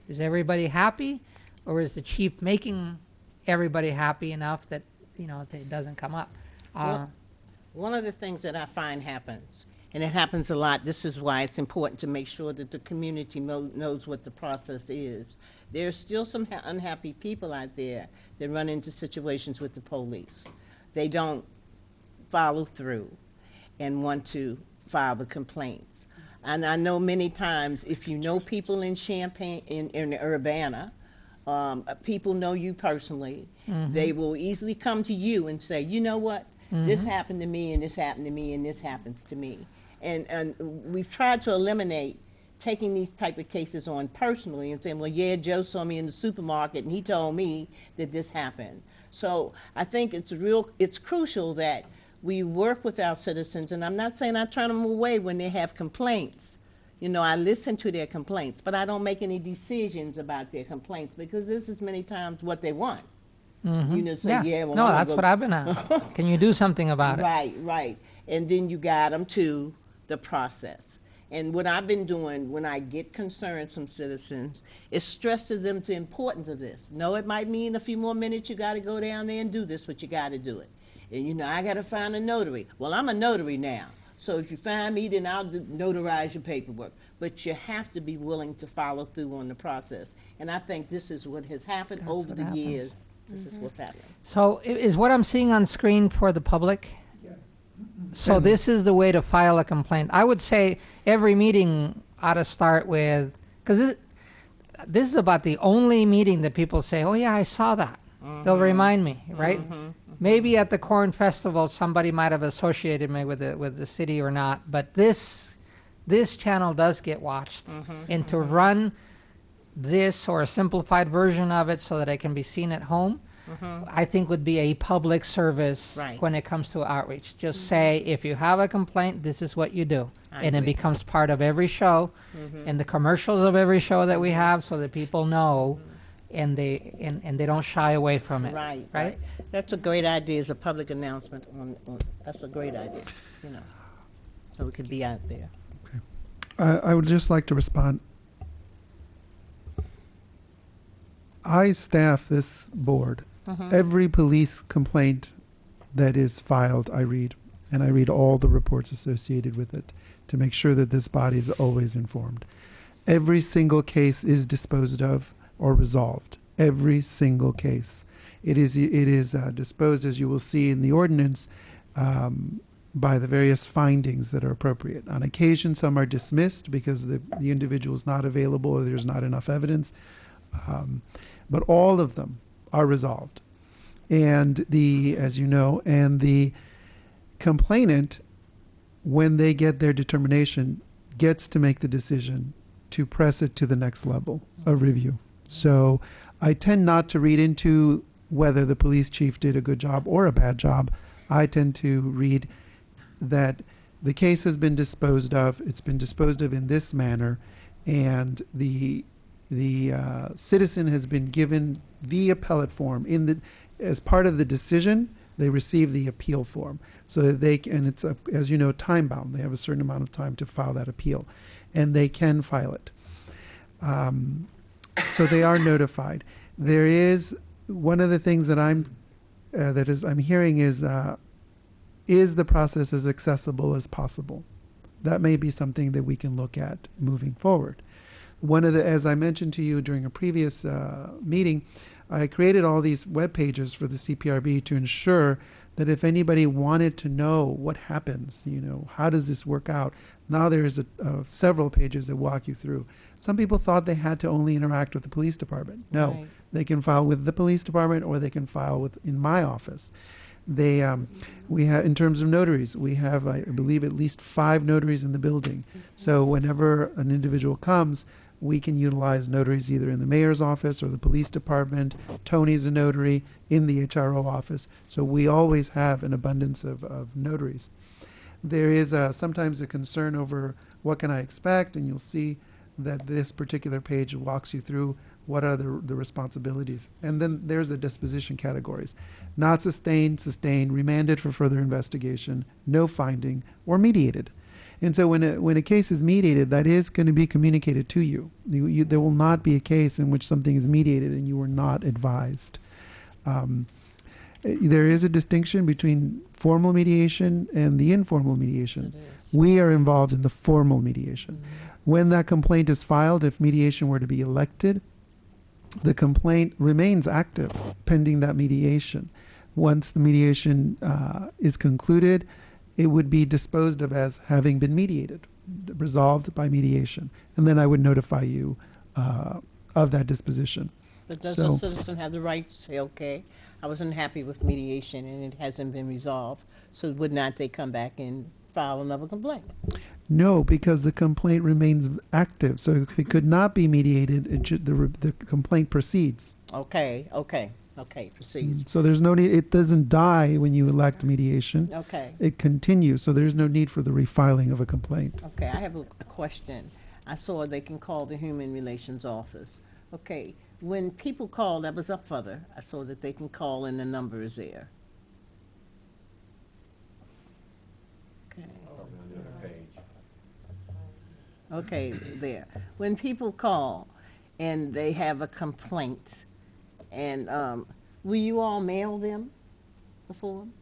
Is everybody happy, or is the chief making everybody happy enough that it doesn't come up. One of the things that I find happens, and it happens a lot, this is why it's important to make sure that the community knows what the process is. There's still some unhappy people out there that run into situations with the police. They don't follow through and want to file the complaints. And I know many times, if you know people in Champaign, in Urbana, people know you personally, they will easily come to you and say, you know what, this happened to me, and this happened to me, and this happens to me. And we've tried to eliminate taking these type of cases on personally and saying, well, yeah, Joe saw me in the supermarket, and he told me that this happened. So I think it's crucial that we work with our citizens, and I'm not saying I turn them away when they have complaints. I listen to their complaints, but I don't make any decisions about their complaints, because this is many times what they want. Say, well, no, that's what I've been asked. Can you do something about it? Right. And then you guide them to the process. And what I've been doing when I get concerns from citizens is stress to them the importance of this. No, it might mean a few more minutes you got to go down there and do this, but you got to do it. And, I got to find a notary. Well, I'm a notary now. So if you find me, then I'll notarize your paperwork. But you have to be willing to follow through on the process. And I think this is what has happened over the years. This is what's happening. So is what I'm seeing on screen for the public? Yes. So this is the way to file a complaint. I would say every meeting ought to start with, because this is about the only meeting that people say, oh yeah, I saw that. They'll remind me, right? Maybe at the Corn Festival, somebody might have associated me with the city or not, but this channel does get watched. And to run this or a simplified version of it so that it can be seen at home, I think would be a public service when it comes to outreach. Just say, if you have a complaint, this is what you do. And it becomes part of every show and the commercials of every show that we have, so that people know and they don't shy away from it. Right? That's a great idea, is a public announcement that's a great idea, so it could be out there. I would just like to respond. I staff this board. Every police complaint that is filed, I read, and I read all the reports associated with it to make sure that this body is always informed. Every single case is disposed of or resolved. Every single case. It is disposed, as you will see in the ordinance, by the various findings that are appropriate. On occasion, some are dismissed because the individual is not available or there's not enough evidence. But all of them are resolved. And as you know, the complainant, when they get their determination, gets to make the decision to press it to the next level of review. So I tend not to read into whether the police chief did a good job or a bad job. I tend to read that the case has been disposed of. It's been disposed of in this manner, and the citizen has been given the appellate form as part of the decision. They receive the appeal form, so that and it's as you know, time bound. They have a certain amount of time to file that appeal, and they can file it. So they are notified. There is one of the things that I'm hearing is the process as accessible as possible? That may be something that we can look at moving forward. As I mentioned to you during a previous meeting, I created all these web pages for the CPRB to ensure that if anybody wanted to know what happens, how does this work out? Now there's several pages that walk you through. Some people thought they had to only interact with the police department. No, they can file with the police department, or they can file in my office. We have, in terms of notaries, we have, I believe, at least 5 notaries in the building. So whenever an individual comes, we can utilize notaries either in the mayor's office or the police department. Tony's a notary in the HRO office. So we always have an abundance of notaries. There is sometimes a concern over what can I expect, and you'll see that this particular page walks you through what are the responsibilities. And then there's the disposition categories. Not sustained, remanded for further investigation, no finding, or mediated. And so when a case is mediated, that is going to be communicated to you. There will not be a case in which something is mediated and you were not advised. There is a distinction between formal mediation and the informal mediation. We are involved in the formal mediation. When that complaint is filed, if mediation were to be elected, the complaint remains active pending that mediation. Once the mediation is concluded, it would be disposed of as having been mediated, resolved by mediation. And then I would notify you of that disposition. But does So- a citizen have the right to say, okay, I wasn't happy with mediation and it hasn't been resolved, so would not they come back and file another complaint? No, because the complaint remains active. So if it could not be mediated, the complaint proceeds. Okay, proceeds. So there's no need, it doesn't die when you elect mediation. Okay, It continues, so there's no need for the refiling of a complaint. okay, I have a question. I saw they can call the Human Relations Office. Okay, when people call, that was up further, I saw that they can call and the number is there. Okay. Okay, there. When people call and they have a complaint, and will you all mail them the form?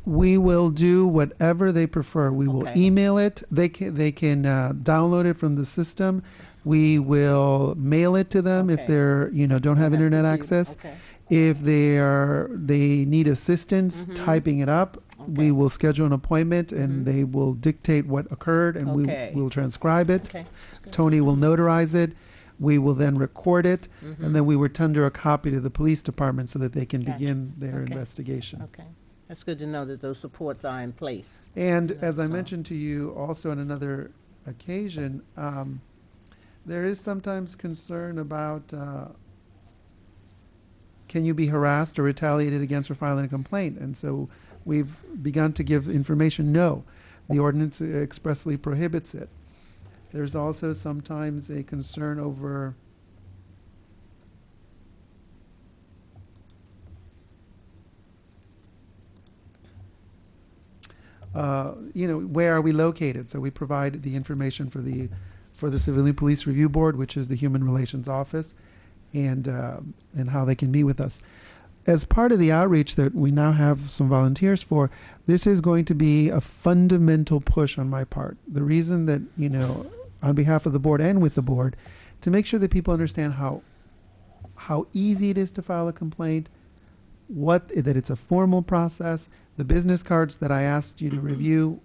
We will do whatever they prefer. We will Okay. email it. They can download it from the system. We will mail it to them if Okay. they're don't have internet access. Okay. If they need assistance typing it up, we Mm-hmm. Okay. will schedule an appointment and they will dictate what occurred and Okay. we will transcribe it. Okay. Tony will notarize it. We will then record it, and then we will tender a copy to the police department so that they can Gotcha. begin their Okay. investigation. Okay. That's good to know that those supports are in place. And as I So- mentioned to you also on another occasion, there is sometimes concern about can you be harassed or retaliated against for filing a complaint? And so we've begun to give information. No, the ordinance expressly prohibits it. There's also sometimes a concern over where are we located? So we provide the information for the Civilian Police Review Board, which is the Human Relations Office, and how they can meet with us. As part of the outreach that we now have some volunteers for, this is going to be a fundamental push on my part. The reason that, on behalf of the board and with the board, to make sure that people understand how easy it is to file a complaint, that it's a formal process. The business cards that I asked you to review,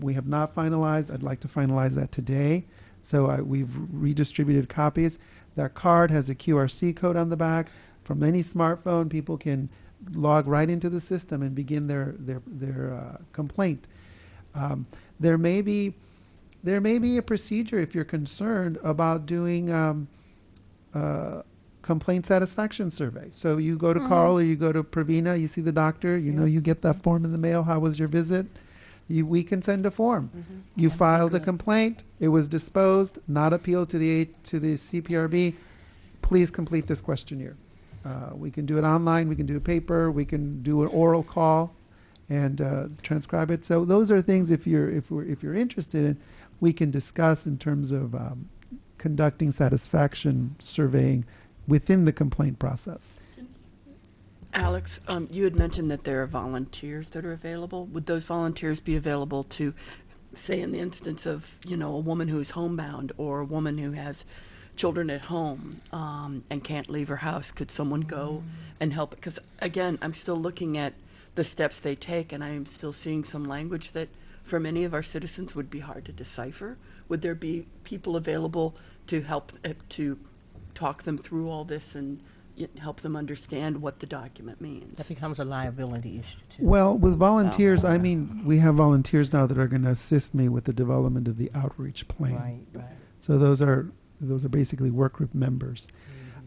we have not finalized. I'd like to finalize that today. So we've redistributed copies. That card has a QRC code on the back. From any smartphone, people can log right into the system and begin their complaint. There may be a procedure if you're concerned about doing a complaint satisfaction survey. So you go to Carl or you go to Pravina, you see the doctor, you get that form in the mail. How was your visit? We can send a form. You filed a complaint. It was disposed, not appealed to the CPRB. Please complete this questionnaire. We can do it online. We can do a paper. We can do an oral call and transcribe it. So those are things if you're interested in, we can discuss in terms of conducting satisfaction surveying within the complaint process. Alex, you had mentioned that there are volunteers that are available. Would those volunteers be available to, say, in the instance of, a woman who's homebound or a woman who has children at home and can't leave her house? Could someone go and help? Because, again, I'm still looking at the steps they take, and I'm still seeing some language that, for many of our citizens, would be hard to decipher. Would there be people available to help to talk them through all this and help them understand what the document means? That becomes a liability issue too. Well, with volunteers, we have volunteers now that are going to assist me with the development of the outreach plan. Right. So those are basically work group members.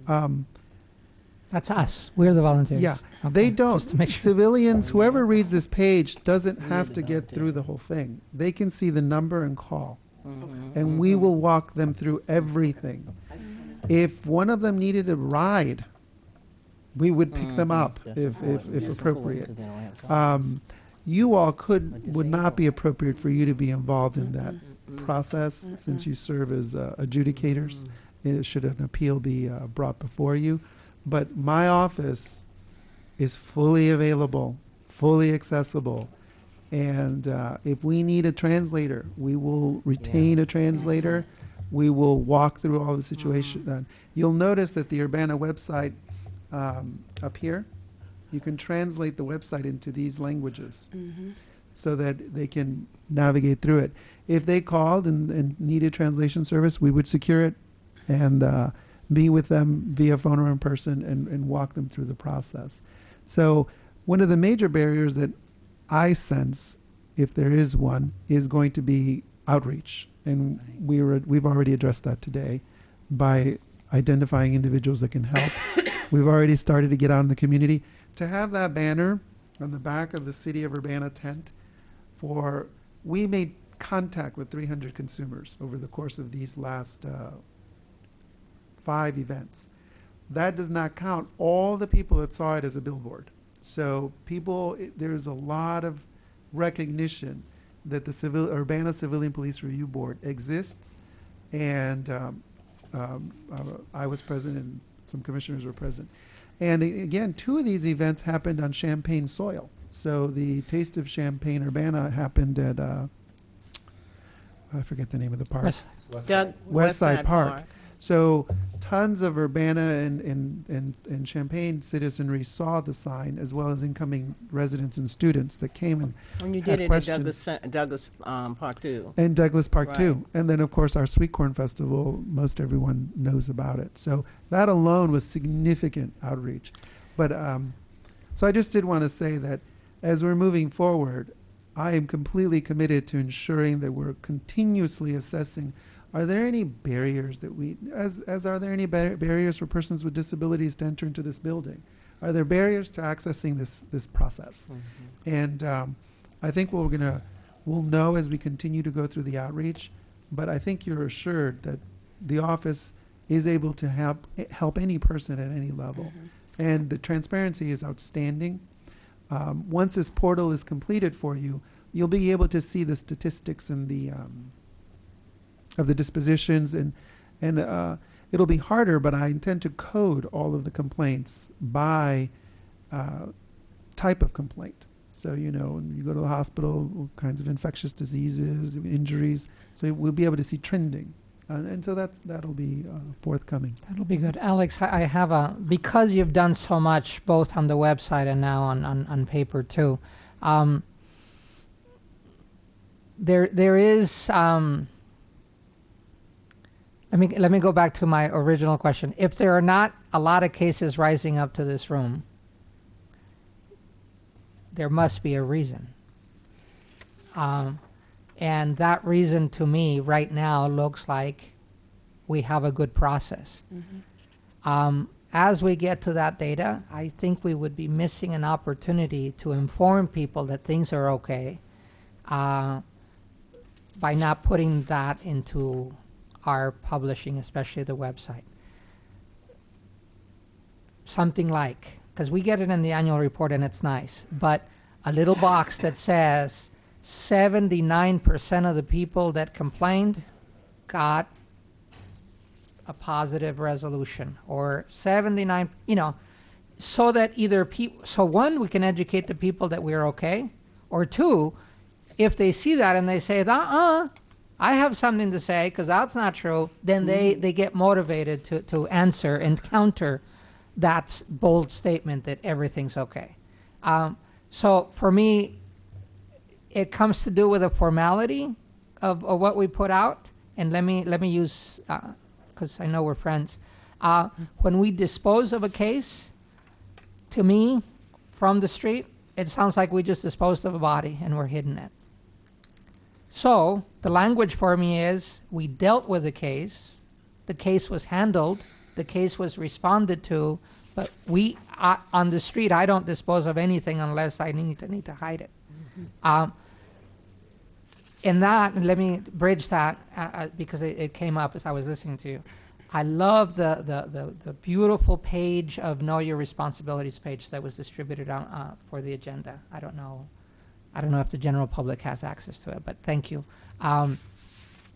That's us. We're the volunteers. Yeah, Okay, they don't. just to make sure. Civilians, whoever reads this page doesn't have to get through the whole thing. They can see the number and call, and we will walk them through everything. If one of them needed a ride, we would pick them up if appropriate. You all would not be appropriate for you to be involved in that process since you serve as adjudicators. Should an appeal be brought before you. But my office is fully available, fully accessible. And if we need a translator, we will retain a translator. We will walk through all the situation. You'll notice that the Urbana website up here, you can translate the website into these languages so that they can navigate through it. If they called and needed translation service, we would secure it and be with them via phone or in person and walk them through the process. So one of the major barriers that I sense, if there is one, is going to be outreach. And we've already addressed that today by identifying individuals that can help. We've already started to get out in the community. To have that banner on the back of the City of Urbana tent we made contact with 300 consumers over the course of these last 5 events. That does not count all the people that saw it as a billboard. So there's a lot of recognition that the Urbana Civilian Police Review Board exists, and I was present and some commissioners were present. And again, 2 of these events happened on Champaign soil. So the Taste of Champaign Urbana happened at, I forget the name of the park. Westside Park. So tons of Urbana and Champaign citizenry saw the sign, as well as incoming residents and students that came and When you had did it questions. at Douglas Park too. And Douglas Park Right. too. And then, of course, our Sweet Corn Festival, most everyone knows about it. So that alone was significant outreach. But so I just did want to say that as we're moving forward, I am completely committed to ensuring that we're continuously assessing, are there any barriers that are there any barriers for persons with disabilities to enter into this building? Are there barriers to accessing this process? And I think we'll know as we continue to go through the outreach, but I think you're assured that the office is able to help any person at any level. And the transparency is outstanding. Once this portal is completed for you, you'll be able to see the statistics and the of the dispositions, and it'll be harder, but I intend to code all of the complaints by type of complaint. So, when you go to the hospital, all kinds of infectious diseases, injuries. So we'll be able to see trending. And so that'll be forthcoming. That'll be good. Alex, I have because you've done so much both on the website and now on paper too, there is, let me go back to my original question. If there are not a lot of cases rising up to this room, there must be a reason. And that reason to me right now looks like we have a good process. As we get to that data, I think we would be missing an opportunity to inform people that things are okay by not putting that into our publishing, especially the website. Something like, because we get it in the annual report and it's nice, but a little box that says 79% of the people that complained got a positive resolution, or 79, so that either so one, we can educate the people that we're okay, or two, if they see that and they say, I have something to say because that's not true, then they get motivated to answer and counter that bold statement that everything's okay. So for me, it comes to do with the formality of what we put out. And let me use, because I know we're friends. When we dispose of a case, to me, from the street, it sounds like we just disposed of a body and we're hiding it. So the language for me is we dealt with the case was handled, the case was responded to, but on the street, I don't dispose of anything unless I need to hide it. And let me bridge that because it came up as I was listening to you. I love the beautiful page of Know Your Responsibilities page that was distributed for the agenda. I don't know if the general public has access to it, but thank you. And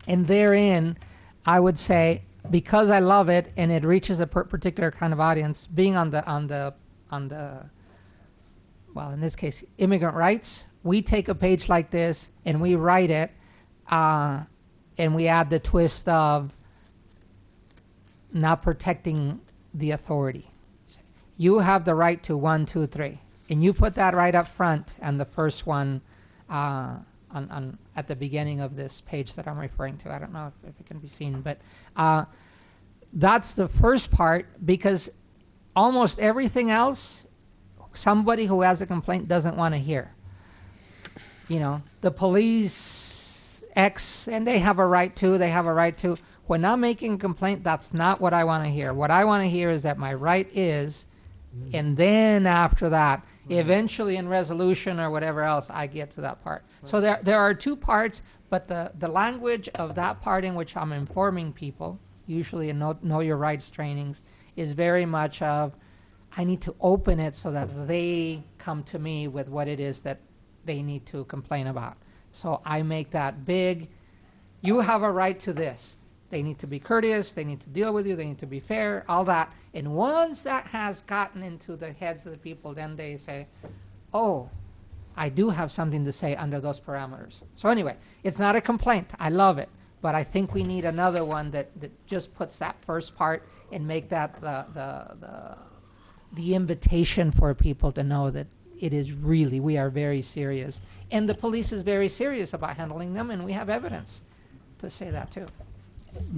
therein, I would say, because I love it and it reaches a particular kind of audience, being on the well, in this case, immigrant rights, we take a page like this and we write it, and we add the twist of not protecting the authority. You have the right to 1, 2, 3, and you put that right up front, and the first one on at the beginning of this page that I'm referring to. I don't know if it can be seen, but that's the first part, because almost everything else, somebody who has a complaint doesn't want to hear. You know, the police X, and they have a right to. When I'm making a complaint, that's not what I want to hear. What I want to hear is that my right is, and then after that, eventually in resolution or whatever else, I get to that part. So there are two parts, but the language of that part in which I'm informing people, usually in know your rights trainings, is very much of, I need to open it so that they come to me with what it is that they need to complain about. So I make that big. You have a right to this. They need to be courteous, they need to deal with you, they need to be fair, all that. And once that has gotten into the heads of the people, then they say, oh, I do have something to say under those parameters. So anyway, it's not a complaint. I love it. But I think we need another one that just puts that first part and make that the invitation for people to know that it is really, we are very serious. And the police is very serious about handling them, and we have evidence to say that too.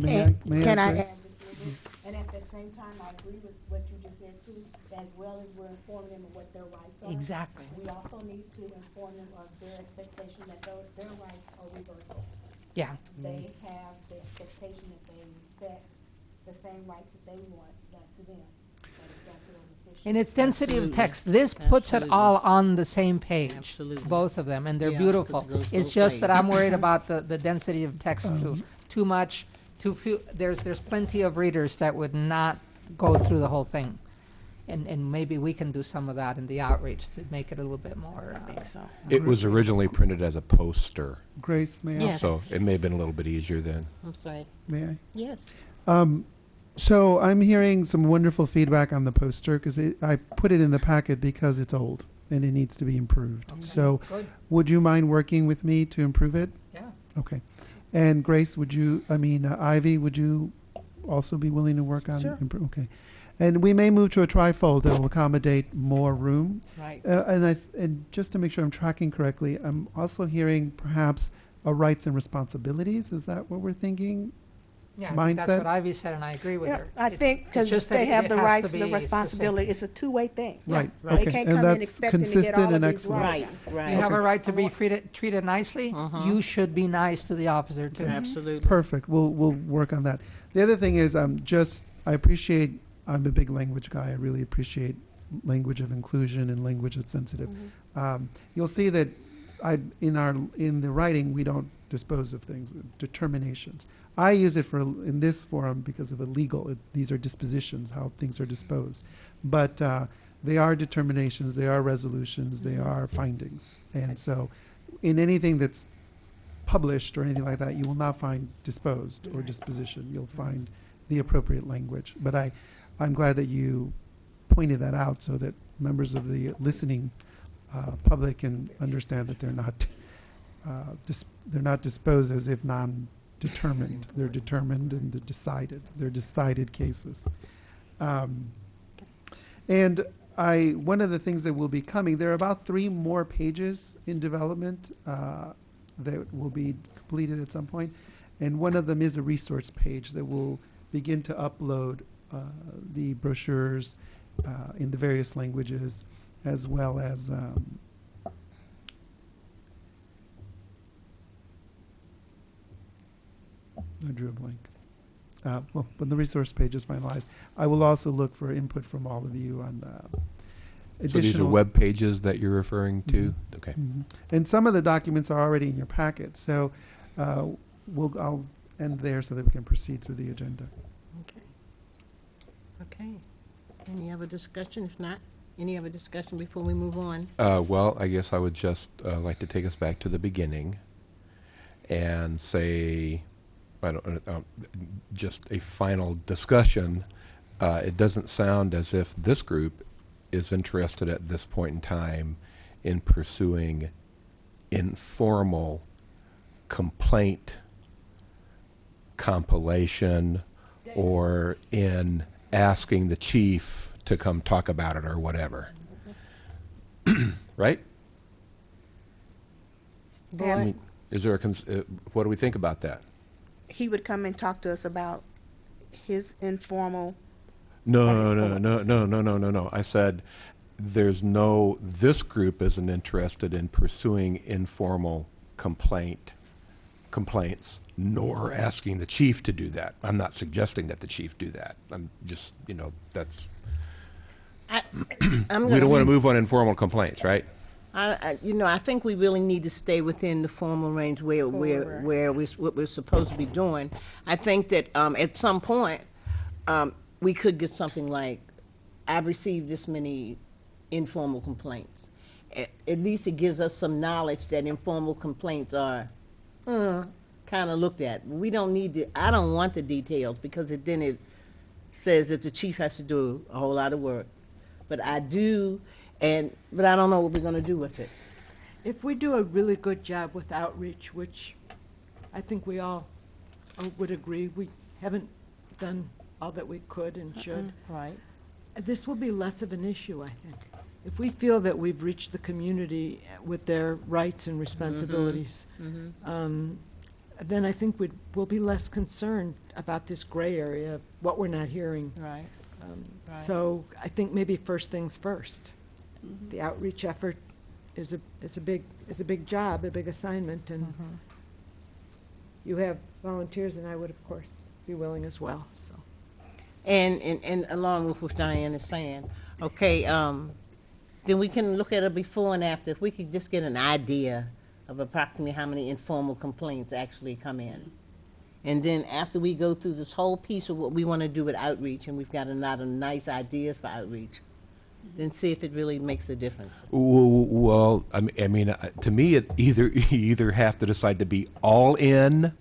Can I add Grace? just a little bit? And at the same time, I agree with what you just said too, as well as we're informing them of what their rights are. Exactly. We also need to inform them of their expectation that their rights are reversible. Yeah. They have the expectation that they respect the same rights that they want done to them, that is done to those officials. And it's density of Absolutely. text. This puts it Absolutely. all on the same page. Absolutely. Both of them, and they're Yeah, beautiful. it goes It's both just that ways. I'm worried about the density of text too much, too few. There's plenty of readers that would not go through the whole thing. And maybe we can do some of that in the outreach to make it a little bit more. I think so. It was originally printed as a poster, Grace, may I? Yes. so it may have been a little bit easier then. I'm sorry. May I? Yes. So I'm hearing some wonderful feedback on the poster because I put it in the packet because it's old and it needs to be improved. So Good. would you mind working with me to improve it? Yeah. Okay. And Grace, Ivy, would you also be willing to work on Sure. Okay. And we may move to a trifold that will accommodate more room. Right. And just to make sure I'm tracking correctly, I'm also hearing perhaps a rights and responsibilities. Is that what we're thinking? Yeah, I think that's Mindset? what Ivy said, and I agree with Yeah, her. I think it's because just that they have it the has rights to and the be responsibility. It's a two-way thing. Right. They Okay. can't And come in that's expecting to get consistent all and of these excellent. rights. Right. Right. You have a right to be treated nicely. You should be nice to the officer too. Absolutely. Perfect. We'll work on that. The other thing is, I appreciate. I'm a big language guy. I really appreciate language of inclusion and language that's sensitive. You'll see that in the writing we don't dispose of things, determinations. I use it in this forum because of illegal. These are dispositions, how things are disposed, but they are determinations, they are resolutions, they are findings, and so in anything that's published or anything like that, you will not find disposed or disposition. You'll find the appropriate language. But I'm glad that you pointed that out so that members of the listening public can understand that they're not disposed as if non-determined. They're determined and they're decided. They're decided cases. And one of the things that will be coming, there are about 3 more pages in development that will be completed at some point. And one of them is a resource page that will begin to upload the brochures in the various languages, as well as I drew a blank. Well, when the resource page is finalized, I will also look for input from all of you on So these are additional web pages that you're referring to? Okay. Mhm. And some of the documents are already in your packet, so I'll end there so that we can proceed through the agenda. Okay. Okay. Any other discussion? If not, any other discussion before we move on? Well, I guess I would just like to take us back to the beginning and say, just a final discussion. It doesn't sound as if this group is interested at this point in time in pursuing informal complaint compilation or in asking the chief to come talk about it or whatever. Right? I mean, is there what do we think about that? He would come and talk to us about his informal. No. I said this group isn't interested in pursuing informal complaints, nor asking the chief to do that. I'm not suggesting that the chief do that. I'm just, that's, we don't want to move on informal complaints, right? I think we really need to stay within the formal range where what we're supposed to be doing. I think that at some point we could get something like, I've received this many informal complaints. At least it gives us some knowledge that informal complaints are kind of looked at. We don't need I don't want the details because then it says that the chief has to do a whole lot of work. But I do. But I don't know what we're going to do with it. If we do a really good job with outreach, which I think we all would agree, we haven't done all that we could and should. Right. This will be less of an issue, I think. If we feel that we've reached the community with their rights and responsibilities, then I think we'll be less concerned about this gray area of what we're not hearing. Right. So I think maybe first things first. The outreach effort is a big job, a big assignment, and you have volunteers, and I would, of course, be willing as well. So, and along with what Diane is saying, okay, then we can look at a before and after. If we could just get an idea of approximately how many informal complaints actually come in. And then after we go through this whole piece of what we want to do with outreach, and we've got a lot of nice ideas for outreach, then see if it really makes a difference. Well, I mean, to me, you either have to decide to be all in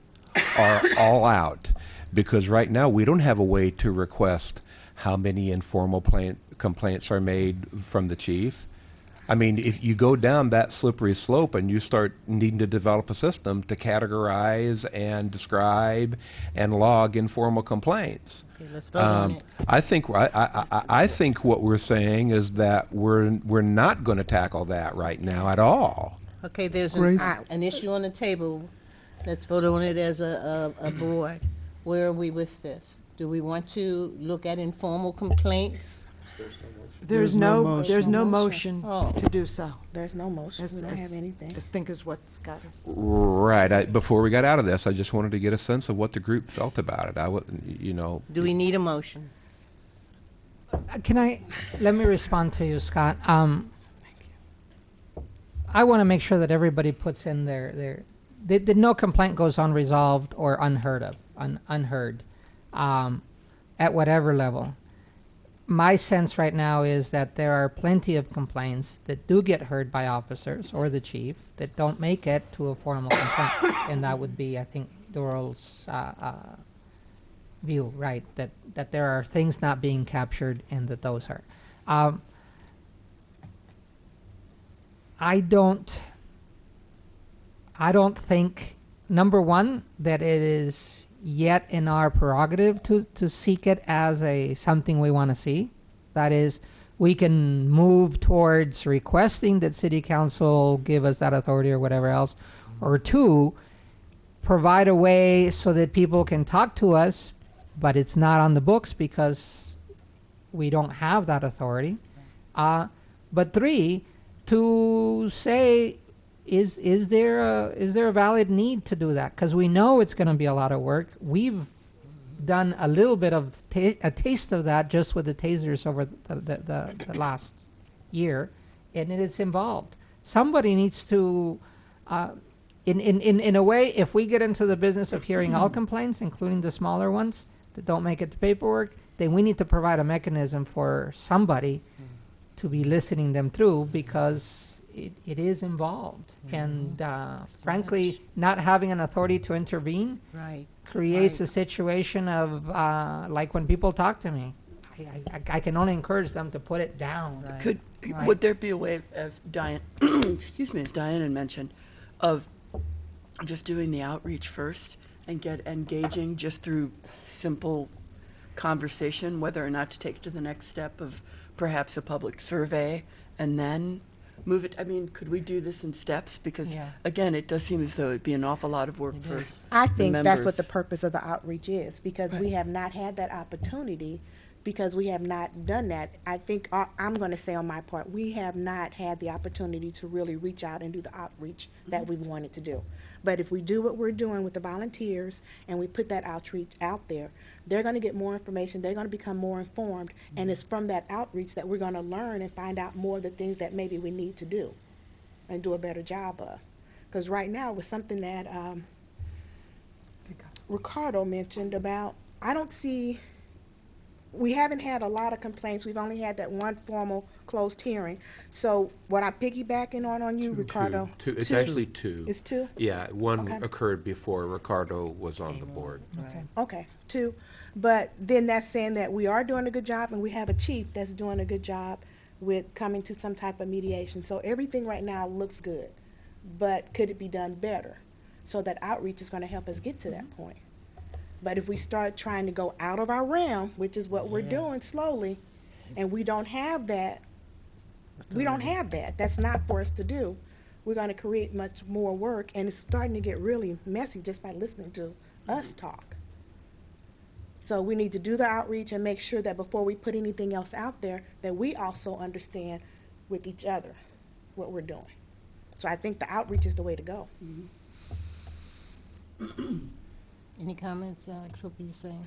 or all out, because right now we don't have a way to request how many informal complaints are made from the chief. I mean, if you go down that slippery slope and you start needing to develop a system to categorize and describe and log informal complaints. Okay, let's vote on it. I think what we're saying is that we're not going to tackle that right now at all. Okay, there's Grace? an issue on the table. Let's vote on it as a board. Where are we with this? Do we want to look at informal complaints? there's no motion Oh. to do so. There's no motion. We don't have anything. I think is what Scott is. Right. Before we got out of this, I just wanted to get a sense of what the group felt about it. I would, Do we need a motion? Let me respond to you, Scott. I want to make sure that everybody puts in that no complaint goes unresolved or unheard at whatever level. My sense right now is that there are plenty of complaints that do get heard by officers or the chief that don't make it to a formal complaint. And that would be, I think, Doral's view, right? That there are things not being captured and that those are. I don't think, number one, that it is yet in our prerogative to seek it as something we want to see. That is, we can move towards requesting that city council give us that authority or whatever else. Or two, provide a way so that people can talk to us, but it's not on the books because we don't have that authority. But three, to say, is there a valid need to do that? Because we know it's going to be a lot of work. We've done a little bit of a taste of that just with the tasers over the last year, and it is involved. Somebody needs to, in a way, if we get into the business of hearing all complaints, including the smaller ones that don't make it to paperwork, then we need to provide a mechanism for somebody to be listening them through because it is involved. And frankly, not having an authority to intervene Right. creates a situation of like when people talk to me, I can only encourage them to put it down. Could, Right. would there be a way, as Diane, excuse me, as Diana mentioned, of just doing the outreach first and get engaging just through simple conversation, whether or not to take it to the next step of perhaps a public survey and then move it? I mean, could we do this in steps? Because Yeah. again, it does seem as though it'd be an awful lot of work for I the think that's what the members. purpose of the outreach is, because we have not had that opportunity, because we have not done that. I think, I'm gonna say on my part, we have not had the opportunity to really reach out and do the outreach that we wanted to do. But if we do what we're doing with the volunteers, and we put that outreach out there, they're gonna get more information, they're gonna become more informed, and it's from that outreach that we're gonna learn and find out more of the things that maybe we need to do and do a better job of. Because right now, with something that Ricardo mentioned about, I don't see, we haven't had a lot of complaints. We've only had that one formal closed hearing. So what I'm piggybacking on you, Ricardo? Two. It's actually two. It's two? Yeah, one Okay. occurred before Ricardo was on the board. Okay, two. But then that's saying that we are doing a good job, and we have a chief that's doing a good job with coming to some type of mediation. So everything right now looks good. But could it be done better? So that outreach is gonna help us get to that point. But if we start trying to go out of our realm, which is what we're doing slowly, and we don't have that, that's not for us to do. We're gonna create much more work, and it's starting to get really messy just by listening to us talk. So we need to do the outreach and make sure that before we put anything else out there, that we also understand with each other what we're doing. So I think the outreach is the way to go. Any comments, Alex, what were you saying?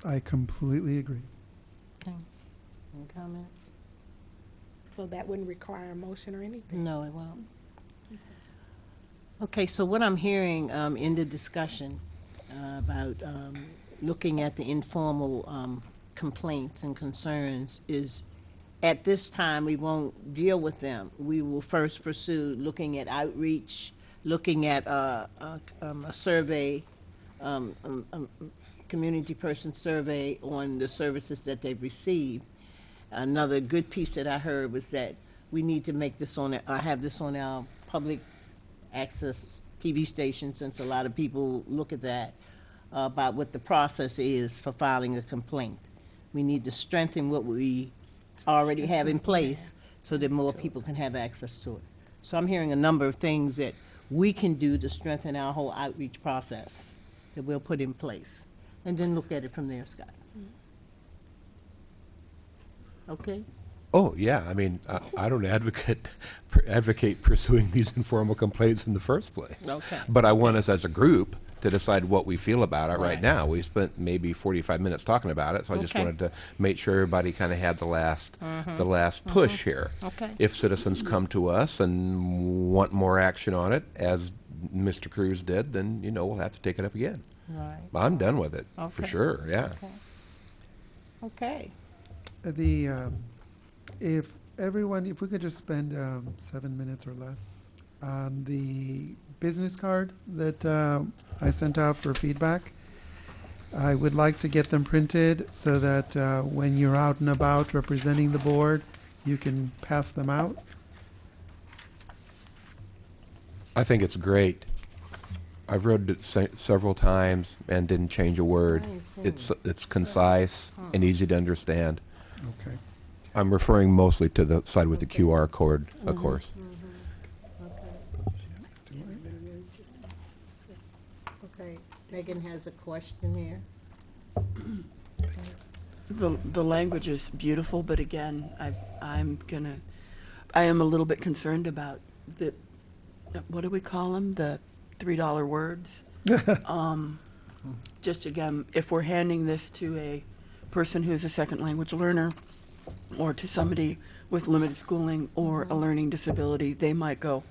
I completely agree. Okay. Any comments? So that wouldn't require a motion or anything. No, it won't. Okay, so what I'm hearing in the discussion about looking at the informal complaints and concerns is, at this time, we won't deal with them. We will first pursue looking at outreach, looking at a survey, community person survey on the services that they've received. Another good piece that I heard was that we need to make this on, have this on our public access TV station, since a lot of people look at that, about what the process is for filing a complaint. We need to strengthen what we already have in place so that more people can have access to it. So I'm hearing a number of things that we can do to strengthen our whole outreach process that we'll put in place, and then look at it from there, Scott. Okay? Oh, yeah, I mean, I don't advocate pursuing these informal complaints in the first place. Okay. But I want us as a group to decide what we feel about it right Right. now. We spent maybe 45 minutes talking about it, so I just Okay. wanted to make sure everybody kind of had the last push here. Okay. If citizens come to us and want more action on it, as Mr. Cruz did, then, we'll have to take it up again. Right. I'm done with it, for Okay. sure, yeah. Okay. If we could just spend 7 minutes or less on the business card that I sent out for feedback. I would like to get them printed so that when you're out and about representing the board, you can pass them out. I think it's great. I've read it several times and didn't change a word. It's concise and easy to understand. Okay. I'm referring mostly to the side with the QR code, of course. Okay. Megan has a question here. The language is beautiful, but again, I am a little bit concerned about the, what do we call them? The $3 words. Just again, if we're handing this to a person who's a second language learner, or to somebody with limited schooling or a learning disability, they might go,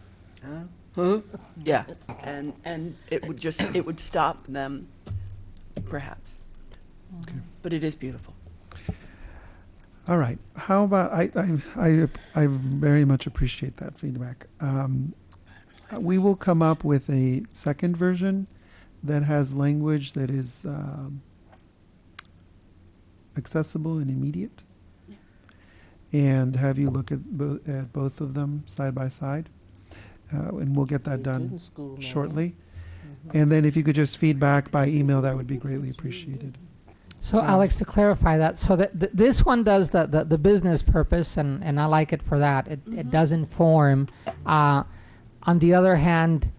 huh? Yeah, and it would stop them, perhaps. But it is beautiful. All right. How about I very much appreciate that feedback. We will come up with a second version that has language that is accessible and immediate, and have you look at both of them side by side, and we'll get that done Student school now. shortly. And then if you could just feedback by email, that would be greatly appreciated. So Alex, to clarify that, so that this one does the business purpose, and I like it for that. It does inform. On the other hand,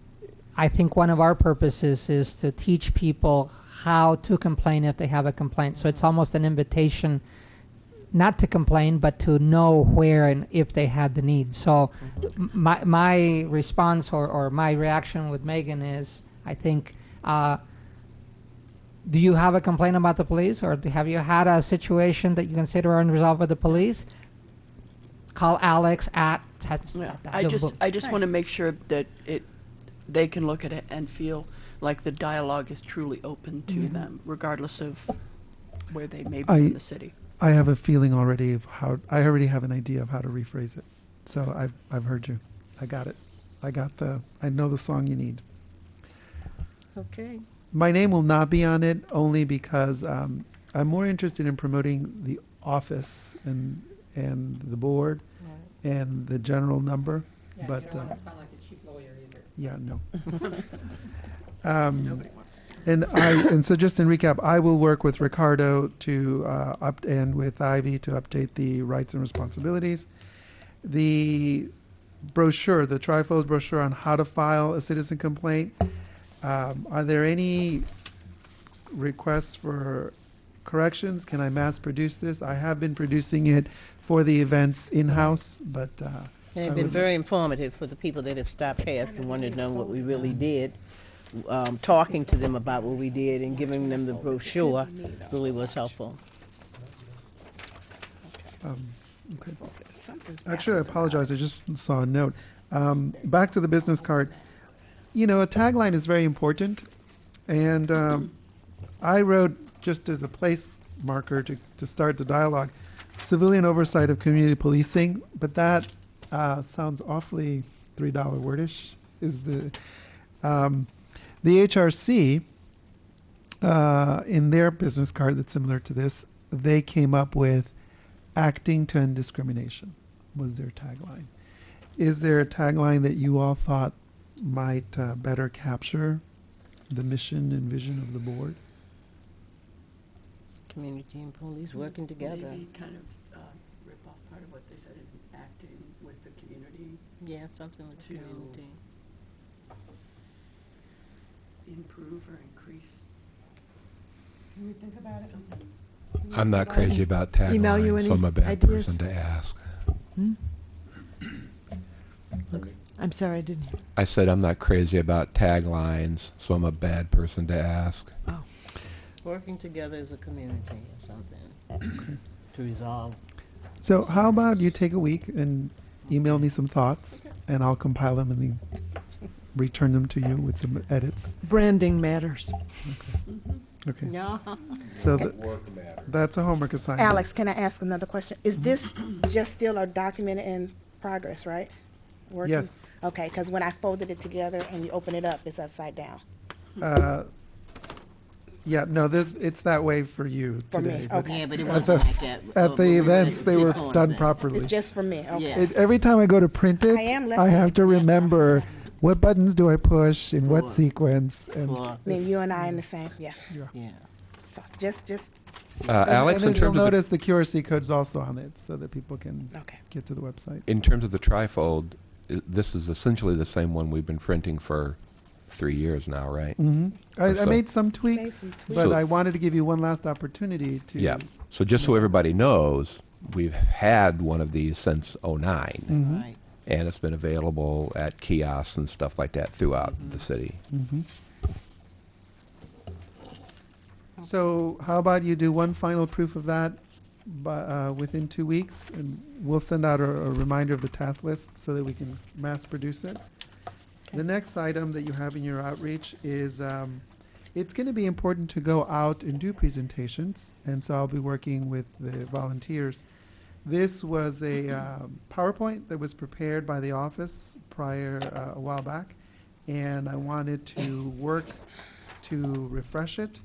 I think one of our purposes is to teach people how to complain if they have a complaint. So it's almost an invitation not to complain, but to know where and if they had the need. So my response or my reaction with Megan is, I think, do you have a complaint about the police, or have you had a situation that you consider unresolved with the police? Call Alex at. Yeah, I just want to make sure that they can look at it and feel like the dialogue is truly open to them, regardless of where they may be in the city. I have a feeling already of how, I already have an idea of how to rephrase it. So I've heard you. I got it. I know the song you need. Okay. My name will not be on it only because I'm more interested in promoting the office and the board and the general number. Yeah, but you don't want to sound like a cheap lawyer either. yeah, no. And so just in recap, I will work with Ricardo to and with Ivy to update the rights and responsibilities. The brochure, the trifold brochure on how to file a citizen complaint. Are there any requests for corrections? Can I mass produce this? I have been producing it for the events in-house, but And I it's been would- very informative for the people that have stopped past and wanted to know what we really did. Talking to them about what we did and giving them the brochure really was helpful. okay. Something's Actually, I apologize. I just saw a note. Back to the business card. You know, a tagline is very important. And I wrote, just as a place marker to start the dialogue, civilian oversight of community policing. But that sounds awfully $3 wordish. Is the HRC, in their business card that's similar to this, they came up with acting to end discrimination was their tagline. Is there a tagline that you all thought might better capture the mission and vision of the board? Community and police working together. Maybe kind of rip off part of what they said in acting with the community, Yeah, something with the To- community. improve or increase. Can we think about it? I'm not crazy about Email you taglines, so any I'm a bad ideas? person to ask. I'm sorry, I didn't. I said I'm not crazy about taglines, so I'm a bad person to ask. Working together as a community or something to resolve. So how about you take a week and email me some thoughts, and I'll compile them and then return them to you with some edits. Branding matters. Okay. Yeah. So that's a homework assignment. Alex, can I ask another question? Is this just still a document in progress, right? Working? Yes. Okay, because when I folded it together and you open it up, it's upside down. Yeah, no, it's that way for you For me, today. but okay. Yeah, but it At wasn't the- like that. At the events, they were Sit-on done thing. properly. It's just for me, okay. Yeah. Every time I go to print it, I am I have to left-handed. remember what buttons do I push in what Sure. sequence. And Sure. Then you and I in the same, yeah. Yeah. So just, Alex, in and as you'll terms of notice, the QRC code's also on it so that people can okay. get to the website. in terms of the trifold, this is essentially the same one we've been printing for 3 years now, right? I So- made some tweaks, some tweaks. but So- I wanted to give you one last opportunity to. Yeah. So just so everybody knows, we've had one of these since '09, Mhm. Right. and it's been available at kiosks and stuff like that throughout the city. Mhm. So how about you do one final proof of that within 2 weeks, and we'll send out a reminder of the task list so that we can mass produce it. The next item that you have in your outreach is, it's going to be important to go out and do presentations, and so I'll be working with the volunteers. This was a PowerPoint that was prepared by the office prior, a while back, and I wanted to work to refresh it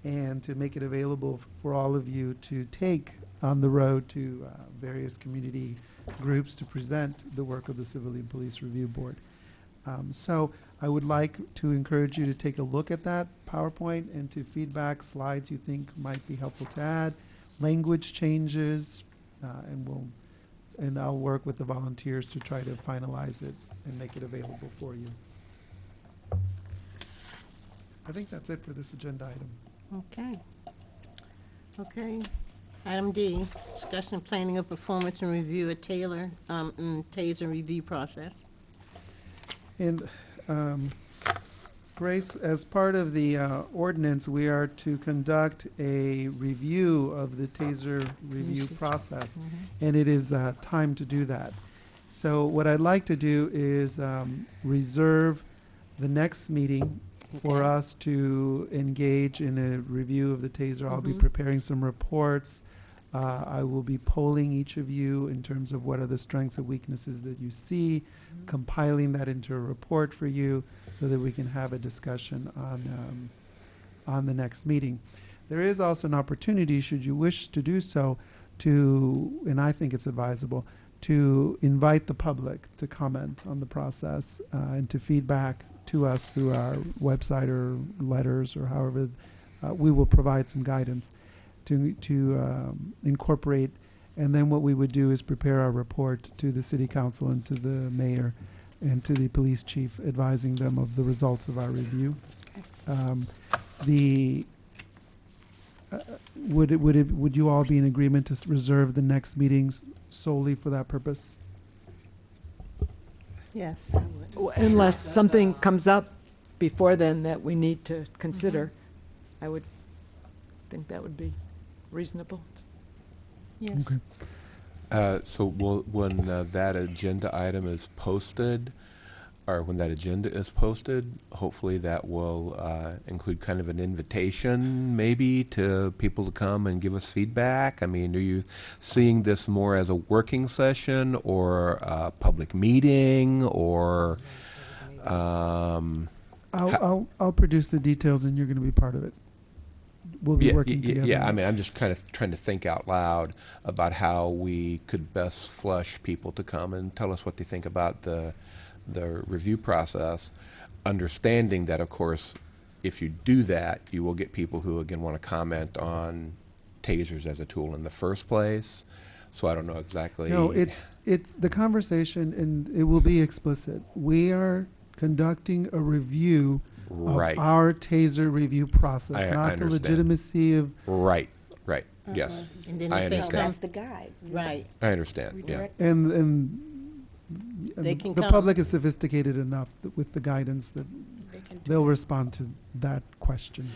and to make it available for all of you to take on the road to various community groups to present the work of the Civilian Police Review Board. So I would like to encourage you to take a look at that PowerPoint and to feedback slides you think might be helpful to add, language changes, and I'll work with the volunteers to try to finalize it and make it available for you. I think that's it for this agenda item. Okay. Okay. Item D, discussion of planning of performance and review a TASER review process. And Grace, as part of the ordinance, we are to conduct a review of the TASER review process, and it is time to do that. So what I'd like to do is reserve the next meeting for us to engage in a review of the TASER. I'll be preparing some reports. I will be polling each of you in terms of what are the strengths and weaknesses that you see, compiling that into a report for you so that we can have a discussion on the next meeting. There is also an opportunity, should you wish to do so, and I think it's advisable, to invite the public to comment on the process and to feedback to us through our website or letters or however. We will provide some guidance to incorporate, and then what we would do is prepare our report to the city council and to the mayor and to the police chief, advising them of the results of our review. Would you all be in agreement to reserve the next meetings solely for that purpose? Yes. Unless something comes up before then that we need to consider, I would think that would be reasonable. Yes. Okay. So when that agenda item is posted, or when that agenda is posted, hopefully that will include kind of an invitation maybe to people to come and give us feedback. I mean, are you seeing this more as a working session or a public meeting, or I'll produce the details and you're going to be part of it. We'll be working together. Yeah, I mean, I'm just kind of trying to think out loud about how we could best flush people to come and tell us what they think about the review process, understanding that, of course, if you do that, you will get people who, again, want to comment on tasers as a tool in the first place. So I don't know exactly. No, it's the conversation, and it will be explicit. We are conducting a review Right. of our TASER review process, I not the understand. legitimacy of. Right, yes. And then I if they understand. That's the guide. Right. I understand, yeah. Redirect- And They can the come. public is sophisticated enough with the guidance that They can do they'll respond to that question.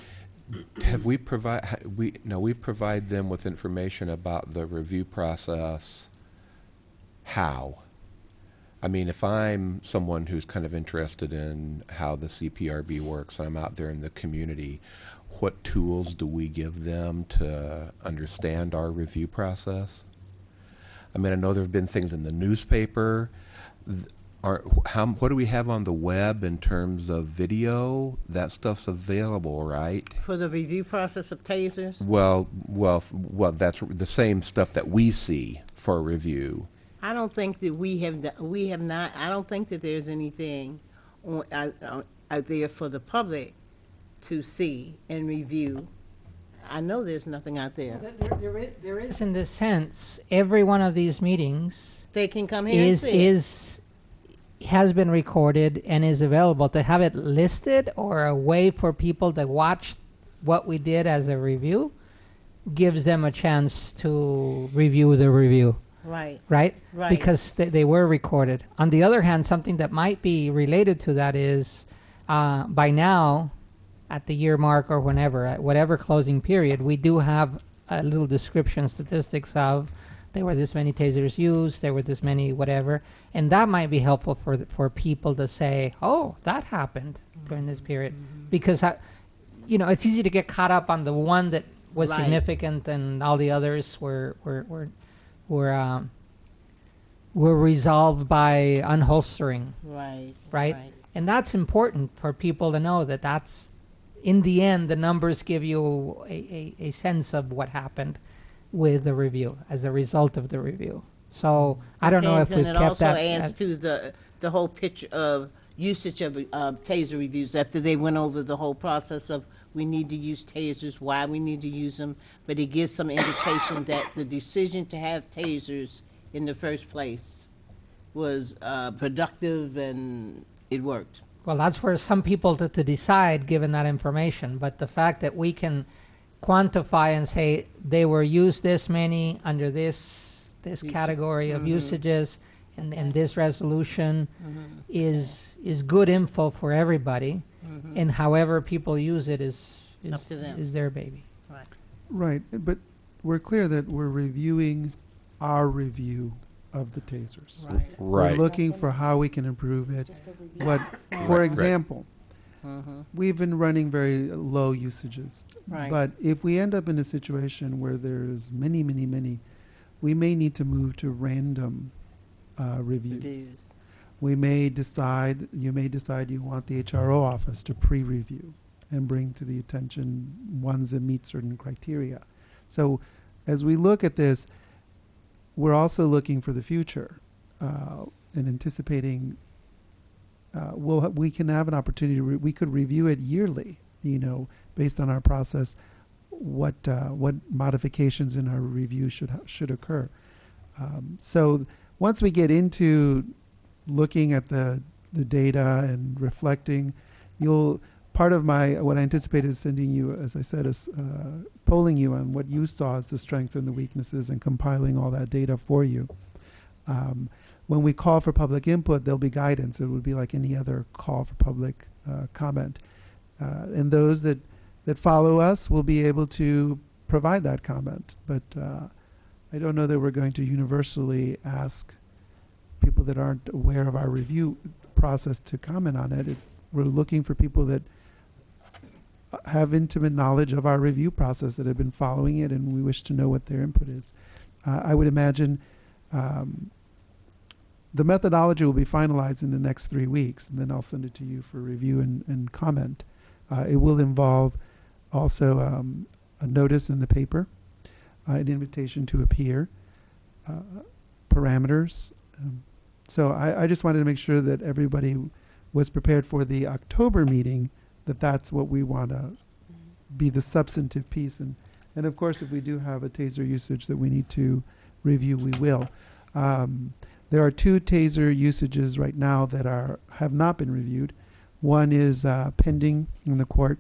Have we we provide them with information about the review process. How? I mean, if I'm someone who's kind of interested in how the CPRB works, and I'm out there in the community, what tools do we give them to understand our review process? I mean, I know there have been things in the newspaper. What do we have on the web in terms of video? That stuff's available, right? For the review process of tasers? Well, that's the same stuff that we see for review. I don't think that we have not, I don't think that there's anything out there for the public to see and review. I know there's nothing out there. There is, in this sense, every one of these meetings They can come here and see it. has been recorded and is available. To have it listed or a way for people to watch what we did as a review gives them a chance to review the review. Right. Right? Right. Because they were recorded. On the other hand, something that might be related to that is by now, at the year mark or whenever, at whatever closing period, we do have a little description, statistics of there were this many tasers used, there were this many whatever, and that might be helpful for people to say, oh, that happened during this period. Because, it's easy to get caught up on the one that was Right. significant and all the others were resolved by unholstering, Right. right? And that's important for people to know that that's, in the end, the numbers give you a sense of what happened with the review as a result of the review. So I don't know if And we've it kept also that. adds to the whole picture of usage of taser reviews after they went over the whole process of we need to use tasers, why we need to use them, but it gives some indication that the decision to have tasers in the first place was productive and it worked. Well, that's for some people to decide given that information. But the fact that we can quantify and say they were used this many under this category of usages and this resolution is good info for everybody. And however people use it is up to them. is their baby. Right, but we're clear that we're reviewing our review of the tasers. Right. We're Right. looking for how we can improve it. What, for Right. example, we've been running very low usages. Right. But if we end up in a situation where there's many, we may need to move to random review. Reviews. You may decide you want the HRO office to pre-review and bring to the attention ones that meet certain criteria. So as we look at this, we're also looking for the future and anticipating we can have an opportunity we could review it yearly, based on our process, what modifications in our review should occur. So once we get into looking at the data and reflecting, part of what I anticipated is sending you, as I said, is polling you on what you saw as the strengths and the weaknesses and compiling all that data for you. When we call for public input, there'll be guidance. It would be like any other call for public comment. And those that follow us will be able to provide that comment. But I don't know that we're going to universally ask people that aren't aware of our review process to comment on it. We're looking for people that have intimate knowledge of our review process, that have been following it, and we wish to know what their input is. I would imagine the methodology will be finalized in the next 3 weeks, and then I'll send it to you for review and comment. It will involve also a notice in the paper, an invitation to appear, parameters. So I just wanted to make sure that everybody was prepared for the October meeting, that's what we want to be the substantive piece. And of course, if we do have a taser usage that we need to review, we will. There are 2 taser usages right now that have not been reviewed. One is pending in the court,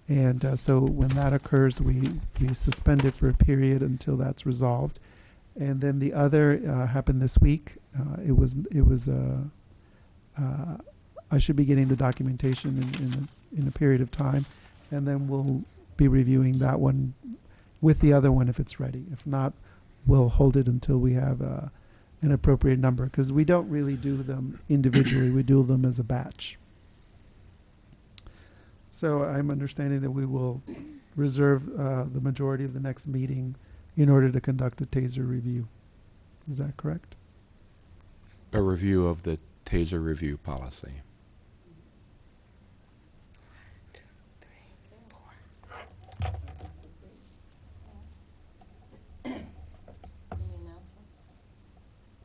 and so when that occurs, we suspend it for a period until that's resolved. And then the other happened this week. I should be getting the documentation in a period of time, and then we'll be reviewing that one with the other one if it's ready. If not, we'll hold it until we have an appropriate number, because we don't really do them individually. We do them as a batch. So I'm understanding that we will reserve the majority of the next meeting in order to conduct a taser review. Is that correct? A review of the taser review policy.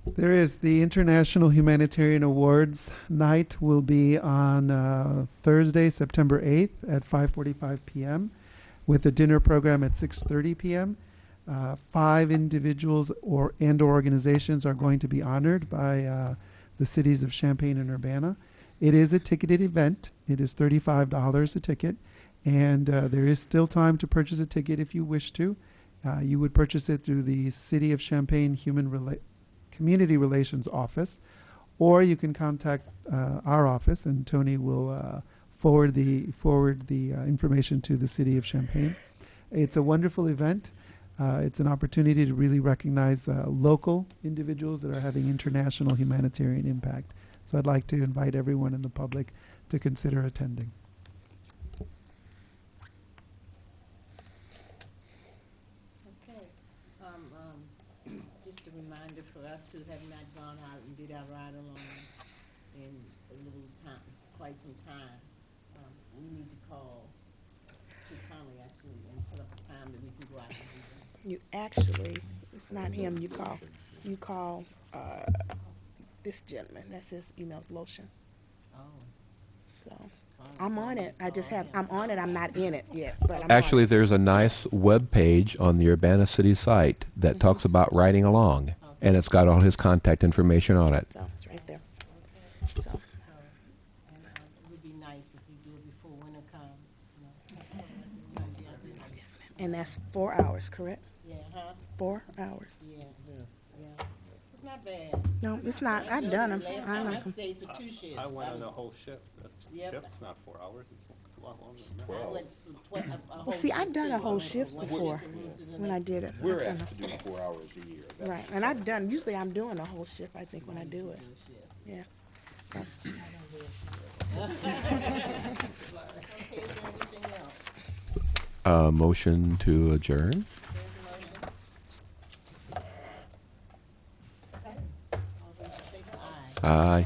There is the International Humanitarian Awards night will be on Thursday, September 8th at 5:45 p.m. with a dinner program at 6:30 p.m. 5 individuals or organizations are going to be honored by the cities of Champaign and Urbana. It is a ticketed event. It is $35 a ticket, and there is still time to purchase a ticket if you wish to. You would purchase it through the City of Champaign Community Relations Office, or you can contact our office, and Tony will forward the information to the City of Champaign. It's a wonderful event. It's an opportunity to really recognize local individuals that are having international humanitarian impact. So I'd like to invite everyone in the public to consider attending. Okay. Just a reminder for us who have not gone out and did our ride along in a little time, quite some time. We need to call Chief Conley actually and set up a time that we can go out and do that. You actually, it's not him you call, this gentleman, that's his email's Lotion, Oh. so. I'm on it, I'm on it, I'm not in it yet, but I'm on Actually, it. there's a nice web page on the Urbana City site that talks about riding along, and it's got all his contact information on it. So, it's right there, so. And it would be nice if we do it before winter comes, you know. And that's 4 hours, correct? Yeah, huh? 4 hours. Yeah, yeah. It's not bad. No, it's not, I've done them. Last time I stayed for 2 shifts. I went was- on a whole shift. That Yep. shift's not 4 hours. It's a lot longer than that. I went for a whole Well, see, I've shift done too. a whole I went shift from one before, shift and moved to the when I next. did it. We're I've done asked to do 4 hours a year. a- Right, and I've done, usually I'm doing a whole shift, I think, when I do it, yeah. Okay, is there anything else? Motion to adjourn? All those in favor, aye. Aye.